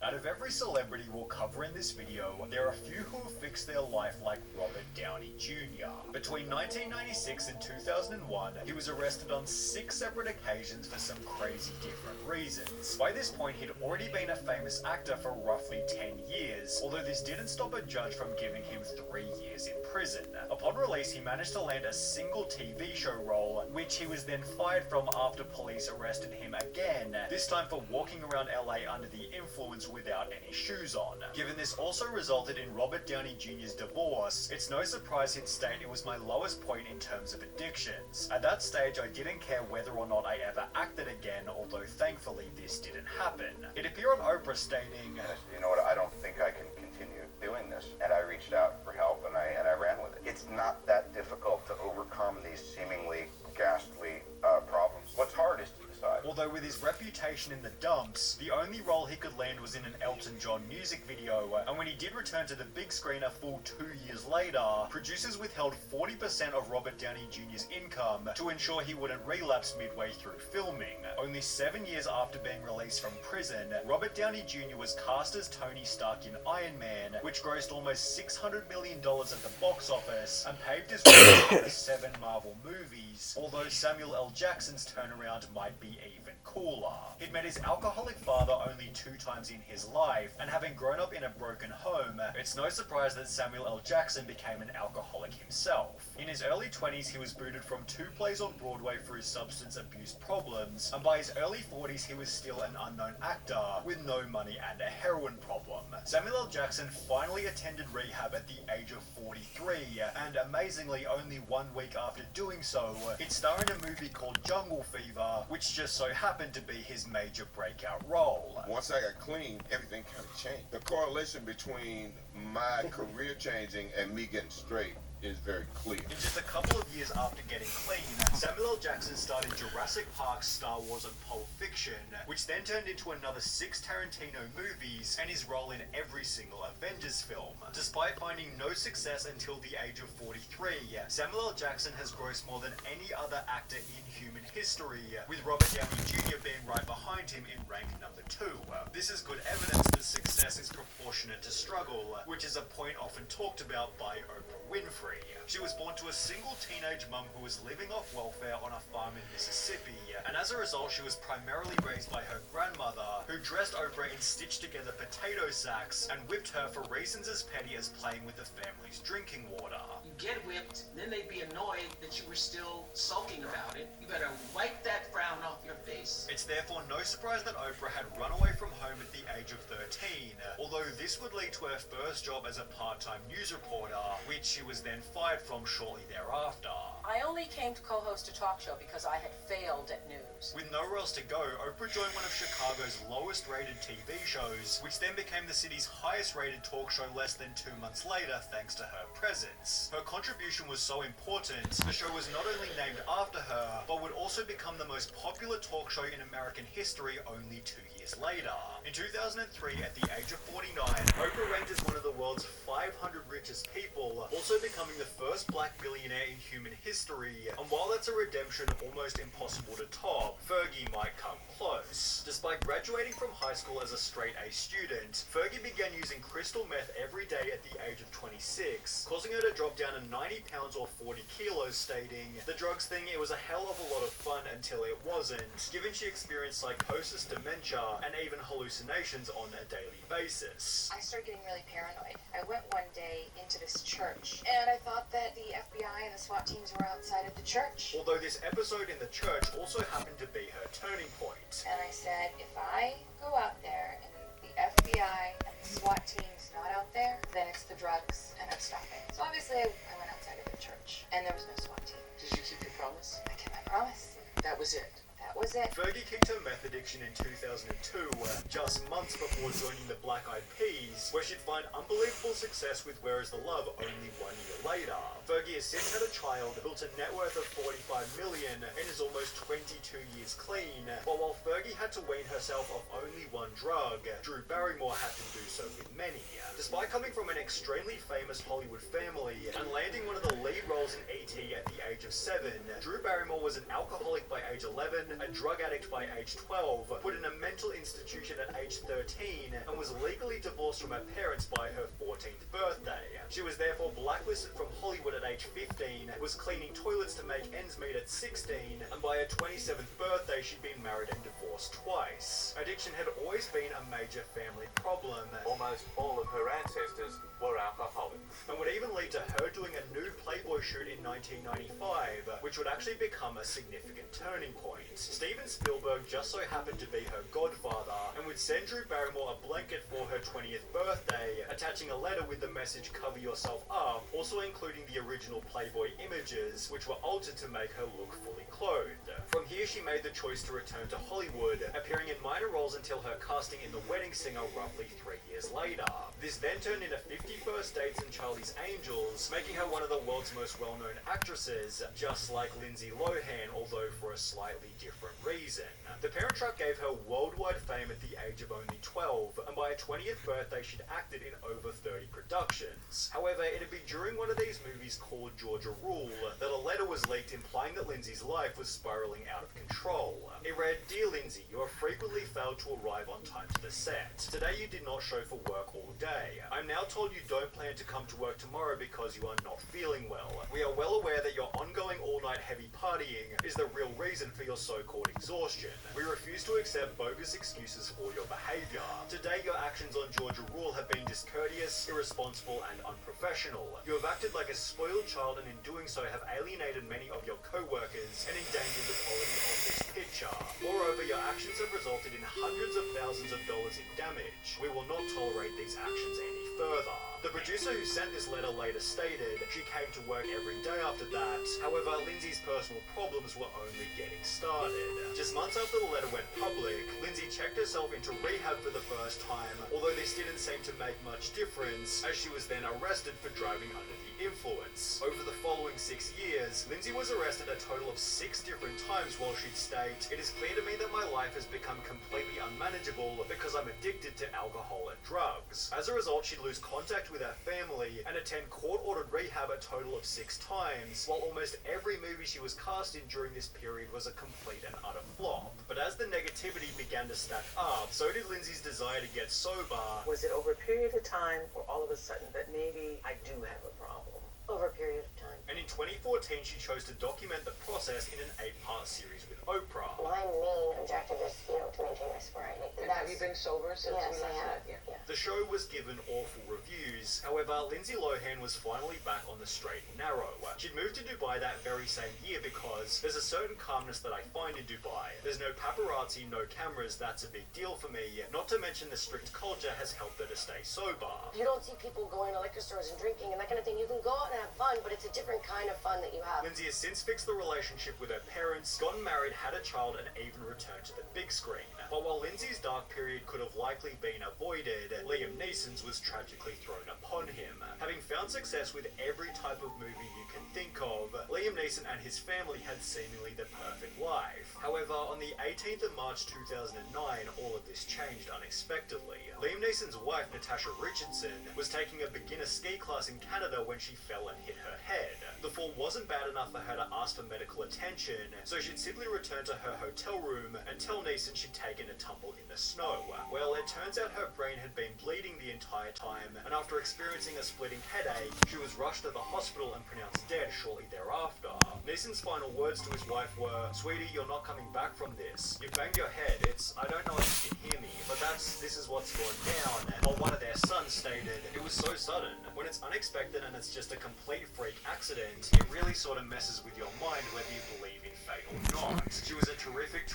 Out of every celebrity we'll cover in this video, there are a few who have fixed their life like Robert Downey Jr. Between 1996 and 2001, he was arrested on 6 separate occasions for some crazy different reasons. By this point, he'd already been a famous actor for roughly 10 years, although this didn't stop a judge from giving him 3 years in prison. Upon release, he managed to land a single TV show role, which he was then fired from after police arrested him again, this time for walking around LA under the influence without any shoes on. Given this also resulted in Robert Downey Jr.'s divorce, it's no surprise he'd state it was my lowest point in terms of addictions. At that stage, I didn't care whether or not I ever acted again, although thankfully this didn't happen. It appeared on Oprah stating, "You know what, I don't think I can continue doing this." And I reached out for help and I ran with it. It's not that difficult to overcome these seemingly ghastly problems. What's hard is to decide. Although with his reputation in the dumps, the only role he could land was in an Elton John music video, and when he did return to the big screen a full 2 years later, producers withheld 40% of Robert Downey Jr.'s income to ensure he wouldn't relapse midway through filming. Only 7 years after being released from prison, Robert Downey Jr. was cast as Tony Stark in Iron Man, which grossed almost $600 million at the box office and paved his way for the 7 Marvel movies, although Samuel L. Jackson's turnaround might be even cooler. He'd met his alcoholic father only 2 times in his life, and having grown up in a broken home, it's no surprise that Samuel L. Jackson became an alcoholic himself. In his early 20s, he was booted from 2 plays on Broadway for his substance abuse problems, and by his early 40s, he was still an unknown actor with no money and a heroin problem. Samuel L. Jackson finally attended rehab at the age of 43, and amazingly, only 1 week after doing so, he'd star in a movie called Jungle Fever, which just so happened to be his major breakout role. Once I got clean, everything kind of changed. The correlation between my career changing and me getting straight is very clear. In just a couple of years after getting clean, Samuel L. Jackson starred in Jurassic Park, Star Wars, and Pulp Fiction, which then turned into another 6 Tarantino movies and his role in every single Avengers film. Despite finding no success until the age of 43, Samuel L. Jackson has grossed more than any other actor in human history, with Robert Downey Jr. being right behind him in rank number 2. This is good evidence that success is proportionate to struggle, which is a point often talked about by Oprah Winfrey. She was born to a single teenage mum who was living off welfare on a farm in Mississippi, and as a result she was primarily raised by her grandmother, who dressed Oprah in stitched-together potato sacks and whipped her for reasons as petty as playing with the family's drinking water. You get whipped, then they'd be annoyed that you were still sulking about it. You better wipe that frown off your face. It's therefore no surprise that Oprah had run away from home at the age of 13, although this would lead to her first job as a part-time news reporter, which she was then fired from shortly thereafter. I only came to co-host a talk show because I had failed at news. With nowhere else to go, Oprah joined one of Chicago's lowest rated TV shows, which then became the city's highest rated talk show less than 2 months later thanks to her presence. Her contribution was so important, the show was not only named after her, but would also become the most popular talk show in American history only 2 years later. In 2003, at the age of 49, Oprah ranked as one of the world's 500 richest people, also becoming the first black billionaire in human history, and while that's a redemption almost impossible to top, Fergie might come close. Despite graduating from high school as a straight-A student, Fergie began using crystal meth every day at the age of 26, causing her to drop down to 90 pounds or 40 kilos, stating, "The drugs thing, it was a hell of a lot of fun until it wasn't," given she experienced psychosis, dementia, and even hallucinations on a daily basis. I started getting really paranoid. I went one day into this church, and I thought that the FBI and the SWAT teams were were outside of the church. Although this episode in the church also happened to be her turning point. And I said, if I go out there and the FBI and the SWAT team's not out there, then it's the drugs and I'm stopping. So obviously I went outside of the church and there was no SWAT team. Did you keep your promise? I kept my promise. That was it. That was it. Fergie kicked her meth addiction in 2002, just months before joining the Black Eyed Peas, where she'd find unbelievable success with Where Is the Love only 1 year later. Fergie has since had a child, built a net worth of $45 million, and is almost 22 years clean. But while Fergie had to wean herself off only one drug, Drew Barrymore had to do so with many. Despite coming from an extremely famous Hollywood family and landing one of the lead roles in E.T. at the age of 7, Drew Barrymore was an alcoholic by age 11, a drug addict by age 12, put in a mental institution at age 13, and was legally divorced from her parents by her 14th birthday. She was therefore blacklisted from Hollywood at age 15, was cleaning toilets to make ends meet at 16, and by her 27th birthday she'd been married and divorced twice. Addiction had always been a major family problem. Almost all of her ancestors were alcoholics. And would even lead to her doing a nude Playboy shoot in 1995, which would actually become a significant turning point. Steven Spielberg just so happened to be her godfather, and would send Drew Barrymore a blanket for her 20th birthday, attaching a letter with the message "Cover yourself up," also including the original Playboy images, which were altered to make her look fully clothed. From here she made the choice to return to Hollywood, appearing in minor roles until her casting in The Wedding Singer roughly 3 years later. This then turned into 50 First Dates and Charlie's Angels, making her one of the world's most well-known actresses, just like Lindsay Lohan, although for a slightly different reason. The Parent Trap gave her worldwide fame at the age of only 12, and by her 20th birthday she'd acted in over 30 productions. However, it'd be during one of these movies called Georgia Rule that a letter was leaked implying that Lindsay's life was spiraling out of control. It read, "Dear Lindsay, you have frequently failed to arrive on time to the set. Today you did not show for work all day. I'm now told you don't plan to come to work tomorrow because you are not feeling well. We are well aware that your ongoing all-night heavy partying is the real reason for your so-called exhaustion. We refuse to accept bogus excuses for your behavior. Today your actions on Georgia Rule have been discourteous, irresponsible, and unprofessional. You have acted like a spoiled child and in doing so have alienated many of your co-workers and endangered the quality of this picture. Moreover, your actions have resulted in hundreds of thousands of dollars in damage. We will not tolerate these actions any further." The producer who sent this letter later stated she came to work every day after that. However, Lindsay's personal problems were only getting started. Just months after the letter went public, Lindsay checked herself into rehab for the first time, although this didn't seem to make much difference, as she was then arrested for driving under the influence. Over the following 6 years, Lindsay was arrested a total of 6 different times while she'd state, "It is clear to me that my life has become completely unmanageable because I'm addicted to alcohol and drugs." As a result, she'd lose contact with her family and attend court-ordered rehab a total of 6 times, while almost every movie she was cast in during this period was a complete and utter flop. But as the negativity began to stack up, so did Lindsay's desire to get sober. Was it over a period of time or all of a sudden that maybe I do have a problem? Over a period of time. And in 2014, she chose to document the process in an 8-part series with Oprah. My main objective is, to maintain my sobriety. And have you been sober since Yes, we I last have. met? Yeah. The show was given awful reviews. However, Lindsay Lohan was finally back on the straight and narrow. She'd moved to Dubai that very same year because there's a certain calmness that I find in Dubai. There's no paparazzi, no cameras, that's a big deal for me. Not to mention the strict culture has helped her to stay sober. You don't see people going to liquor stores and drinking and that kind of thing. You can go out and have fun, but it's a different kind of fun that you have. Lindsay has since fixed the relationship with her parents, gotten married, had a child, and even returned to the big screen. But while Lindsay's dark period could have likely been avoided, Liam Neeson's was tragically thrown upon him. Having found success with every type of movie you can think of, Liam Neeson and his family had seemingly the perfect life. However, on the 18th of March 2009, all of this changed unexpectedly. Liam Neeson's wife, Natasha Richardson, was taking a beginner ski class in Canada when she fell and hit her head. The fall wasn't bad enough for her to ask for medical attention, so she'd simply return to her hotel room and tell Neeson she'd taken a tumble in the snow. Well, it turns out her brain had been bleeding the entire time, and after experiencing a splitting headache, she was rushed to the hospital and pronounced dead shortly thereafter. Neeson's final words to his wife were, "Sweetie, you're not coming back from this. You banged your head. I don't know if you can hear me, but this is what's going down." While one of their sons stated, "It was so sudden. When it's unexpected and it's just a complete freak accident, it really sort of messes with your mind whether you believe in fate or not. She was a terrific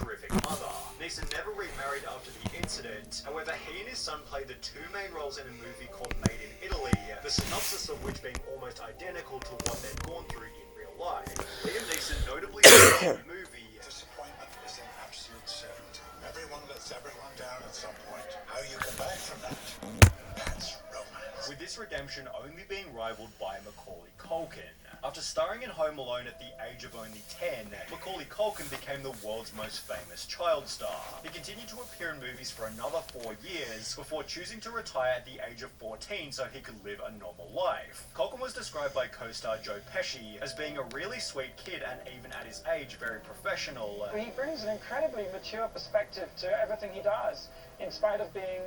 mother. Neeson never remarried after the incident. However, he and his son played the two main roles in a movie called Made in Italy, the synopsis of which being almost identical to what they'd gone through in real life. Liam Neeson notably in the movie. Disappointment is an absolute certainty. Everyone lets everyone down at some point. How you come back from that, that's romance. With this redemption only being rivaled by Macaulay Culkin. After starring in Home Alone at the age of only 10, Macaulay Culkin became the world's most famous child star. He continued to appear in movies for another 4 years before choosing to retire at the age of 14 so he could live a normal life. Culkin was described by co-star Joe Pesci as being a really sweet kid and even at his age very professional. He brings an incredibly mature perspective to everything he does, in spite of being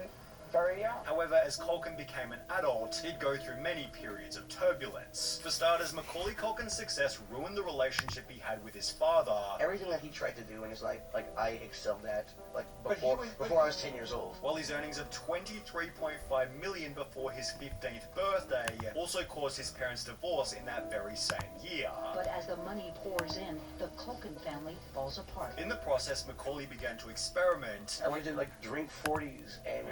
very young. However, as Culkin became an adult, he'd go through many periods of turbulence. For starters, Macaulay Culkin's success ruined the relationship he had with his father. Everything that he tried to do in his life, I excelled at, before I was 10 years old. While his earnings of $23.5 million before his 15th birthday also caused his parents' divorce in that very same year. But as the money pours in, the Culkin family falls apart. In the process, Macaulay began to experiment. I wanted to drink 40s and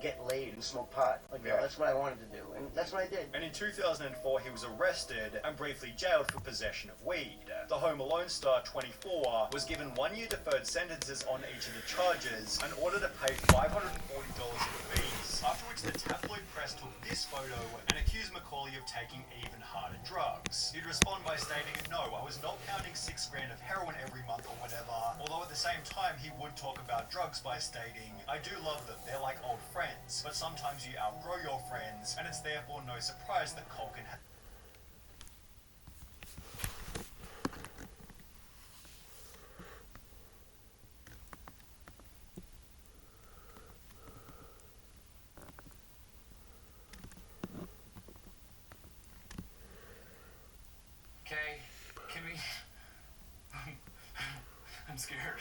get laid and smoke pot. That's what I wanted to do, and that's what I did. And in 2004, he was arrested and briefly jailed for possession of weed. The Home Alone star, 24, was given 1 year deferred sentences on each of the charges and ordered to pay $540 in fees. After which the tabloid press took this photo and accused Macaulay of taking even harder drugs. He'd respond by stating, "No, I was not pounding 6 grand of heroin every month or whatever." Although at the same time, he would talk about drugs by stating, "I do love them, they're like old friends, but sometimes you outgrow your friends, and it's therefore no surprise that Culkin had..." Okay, can we... I'm scared.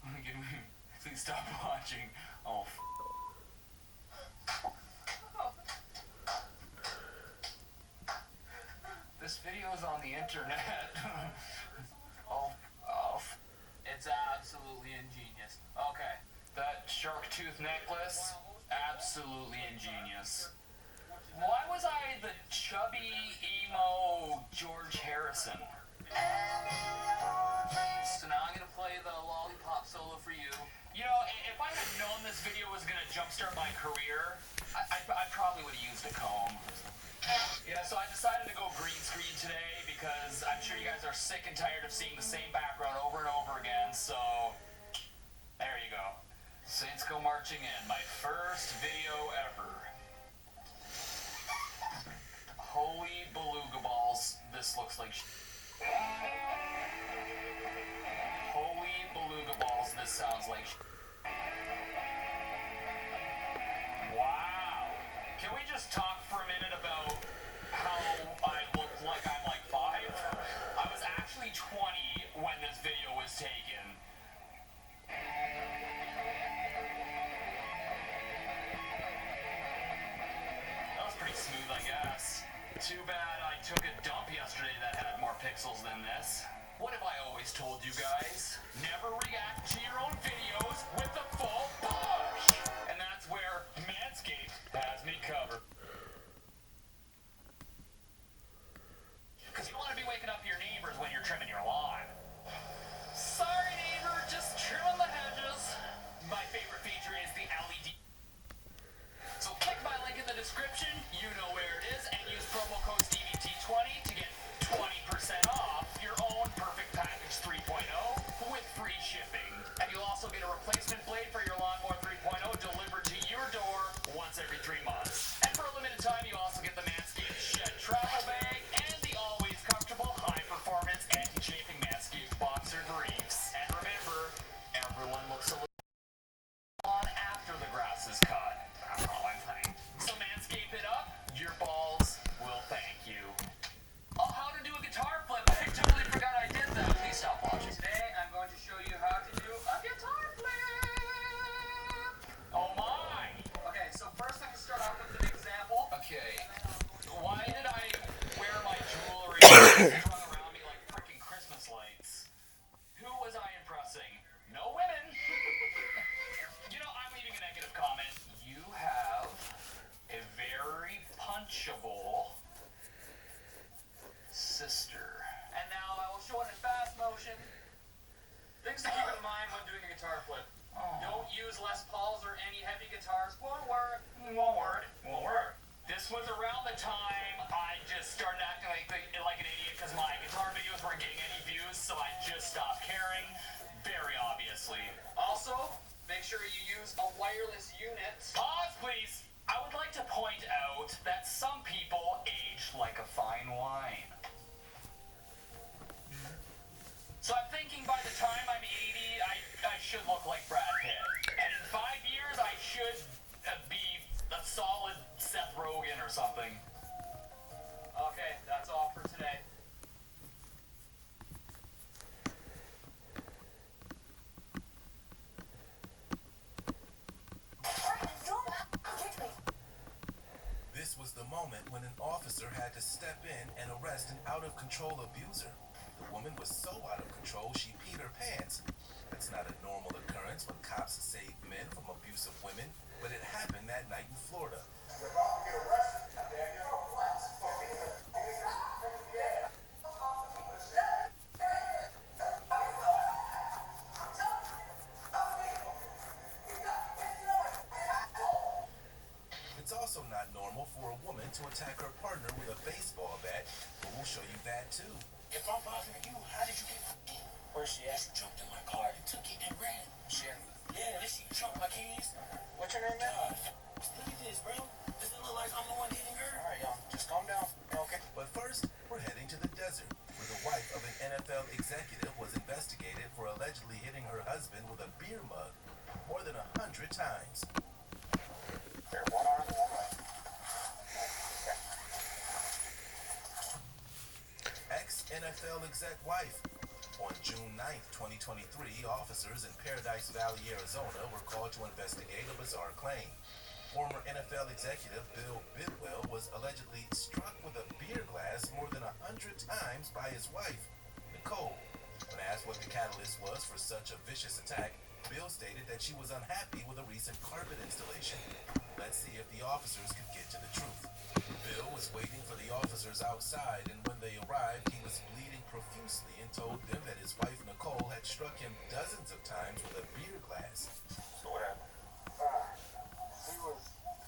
Can we please stop watching? Oh, this video is on the internet. oh, it's absolutely ingenious. Okay, that shark tooth necklace, absolutely ingenious. Why was I the chubby, emo George Harrison? So now I'm gonna play the lollipop solo for you. You know, if I had known this video was gonna jumpstart my career, I probably would have used a comb. Yeah, so I decided to go green screen today because I'm sure you guys are sick and tired of seeing the same background over and over again, so there you go. Saints Go Marching In, my first video ever. Holy beluga balls, this looks like Holy beluga balls, this sounds like Wow. Can we just talk for a minute about how I look like I'm like 5? I was actually 20 when this video was taken. That was pretty smooth, I guess. Too bad I took a dump yesterday that had more pixels than this. What have I always told you guys? Never react to your own videos with the full push! And that's where Manscaped has me covered. Because you want to be waking up your neighbors when you're trimming your lawn. Sorry neighbor, just trimming the hedges. My favorite feature is the LED. So click my link in the description, you know where it is, and use promo code DVT20 to get 20% off your own Perfect Package 3.0 with free shipping. And you'll also get a replacement blade for Who was I impressing? No women. You know, I'm leaving a negative comment. You have a very punchable sister. And now I will show it in fast motion. Things to keep in mind when doing a guitar flip. Don't use Les Pauls or any heavy guitars. Won't work. Won't work. Won't work. This was around the time I just started acting like an idiot because my guitar videos weren't getting any views, so I just stopped caring. Very obviously. Also, make sure you use a wireless unit. Pause, please. I would like to point out that some people age like a fine wine. So I'm thinking by the time I'm 80, I should look like Brad Pitt. And in 5 years, I should be a solid Seth Rogen or something. Okay, that's all for today. This was the moment when an officer had to step in and arrest an out-of-control abuser. The woman was so out of control she peed her pants. That's not a normal occurrence when cops save men from abusive women, but it happened that night in Florida. It's also not normal for a woman to attack her partner with a baseball bat, but we'll show you that too. If I'm bothering you, how did you get Where she actually jumped in my car and took it and ran. Yeah, then she jumped my keys. What's your name, man? Look at this, bro. Does it look like I'm the one hitting her? Alright, y'all. Just calm down. Okay. But first, we're heading to the desert, where the wife of an NFL executive was investigated for allegedly hitting her husband with a beer mug more than 100 times. Here, one arm, one leg. Ex-NFL exec wife. On June 9th, 2023, officers in Paradise Valley, Arizona were called to investigate a bizarre claim. Former NFL executive Bill Bidwell was allegedly struck with a beer glass more than 100 times by his wife, Nicole. When asked what the catalyst was for such a vicious attack, Bill stated that she was unhappy with a recent carpet installation. Let's see if the officers could get to the truth. Bill was waiting for the officers outside, and when they arrived, he was bleeding profusely and told them that his wife Nicole had struck him dozens of times with a beer glass. So what happened? She was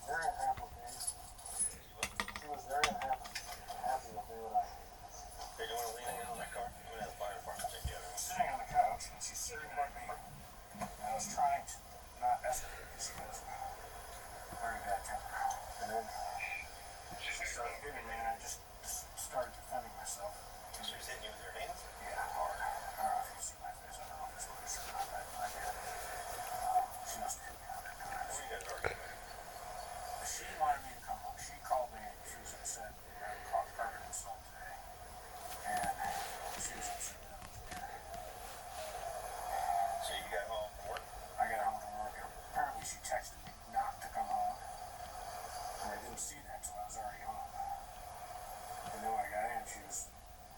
very unhappy with me. She was very unhappy with me when I... Hey, you want to lean in on my car? I'm going to have the fire department take you out. was sitting on the couch, and she's sitting by me. And I was trying to not escalate because she was very bad temper. And then she started hitting me, and I just started defending myself. She was hitting you with her hands? Yeah, hard. I don't know if you see my face. I don't know if it's focused or not. I did. She must have hit me 100 times. What are you guys arguing? She wanted me to come home. She called me, and she was upset. We had a carpet installed today. And she was upset that I was there. So you got home from work? I got home from work, and apparently she texted me not to come home. And I didn't see that till I was already home. And then when I got in, she was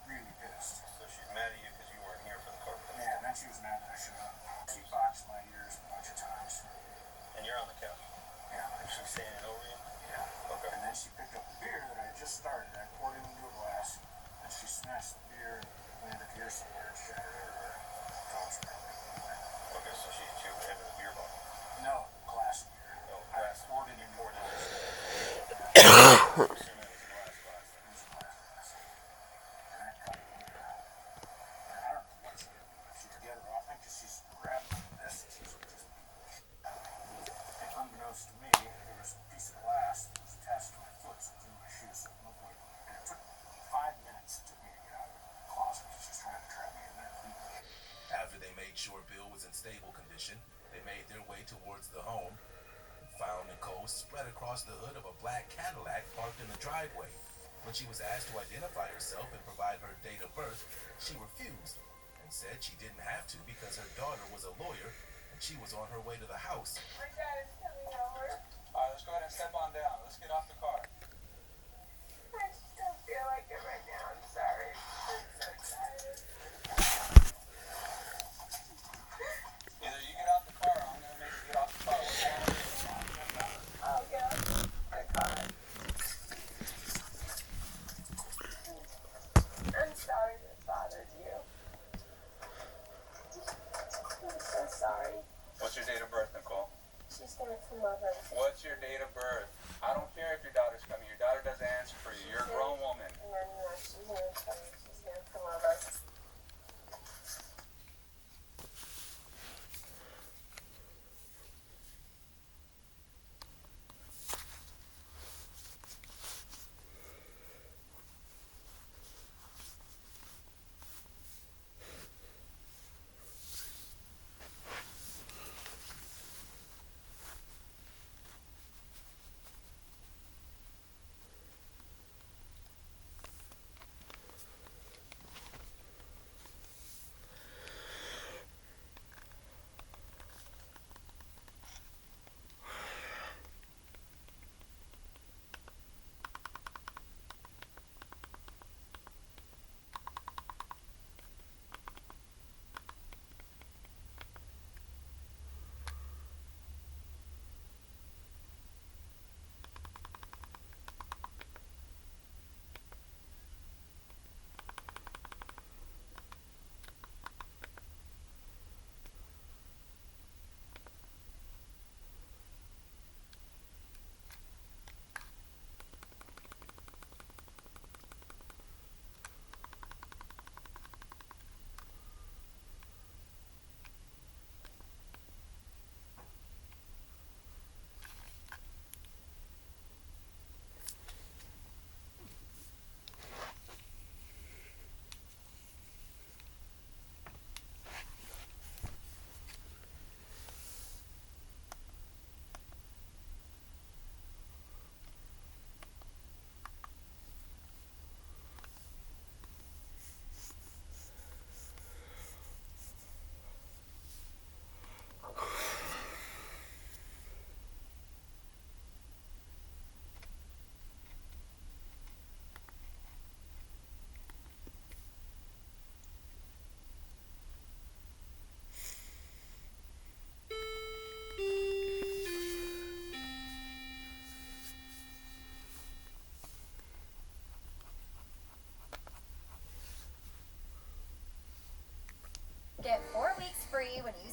really pissed. So she's mad at you because you weren't here for the carpet? Yeah, and then she was mad that I showed up. She boxed my ears a bunch of times. And you're on the couch? Yeah. She's standing over you? Yeah. Okay. And then she picked up the beer that I had just started. I poured it into a glass, and she smashed the beer and landed here somewhere and shattered everywhere. Okay, so she hit you with the beer bottle? No, glass beer. Oh, glass. I poured it in. Poured it in. Unbeknownst to me, there was a piece of glass that was attached to my foot, so it was in my shoes, so it looked like, and it took 5 minutes to me to get out of the closet. She was just trying to trap me in there. After they made sure Bill was in stable condition, they made their way towards the home and found Nicole spread across the hood of a black Cadillac parked in the driveway. When she was asked to identify herself and provide her date of birth, she refused and said she didn't have to because her daughter was a lawyer and she was on her way to the house. My dad is coming over. Alright, let's go ahead and step on down. Let's get off the car. I just don't feel like it right now. I'm sorry. I'm so excited.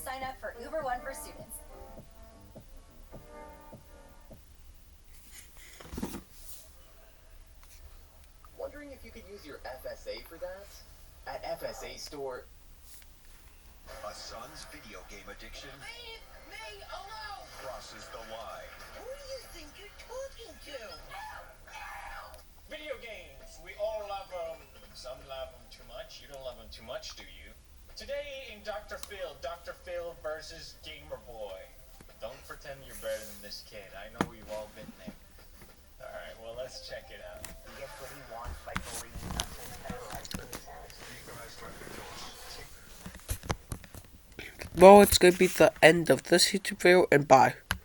sign up for Uber One for students. Wondering if you could use your FSA for that? At FSA store... A son's video game addiction Me alone! crosses the line. Who do you think you're talking to? Video games. We all love them. Some love them too much. You don't love them too much, do you? Today in Dr. Phil versus Gamer Boy. Don't pretend you're better than this kid. I know we've all been there. Alright, well, let's check it out. He gets what he wants by bullying us and terrorizing his house. Well, it's going to be the end of this YouTube video, and bye.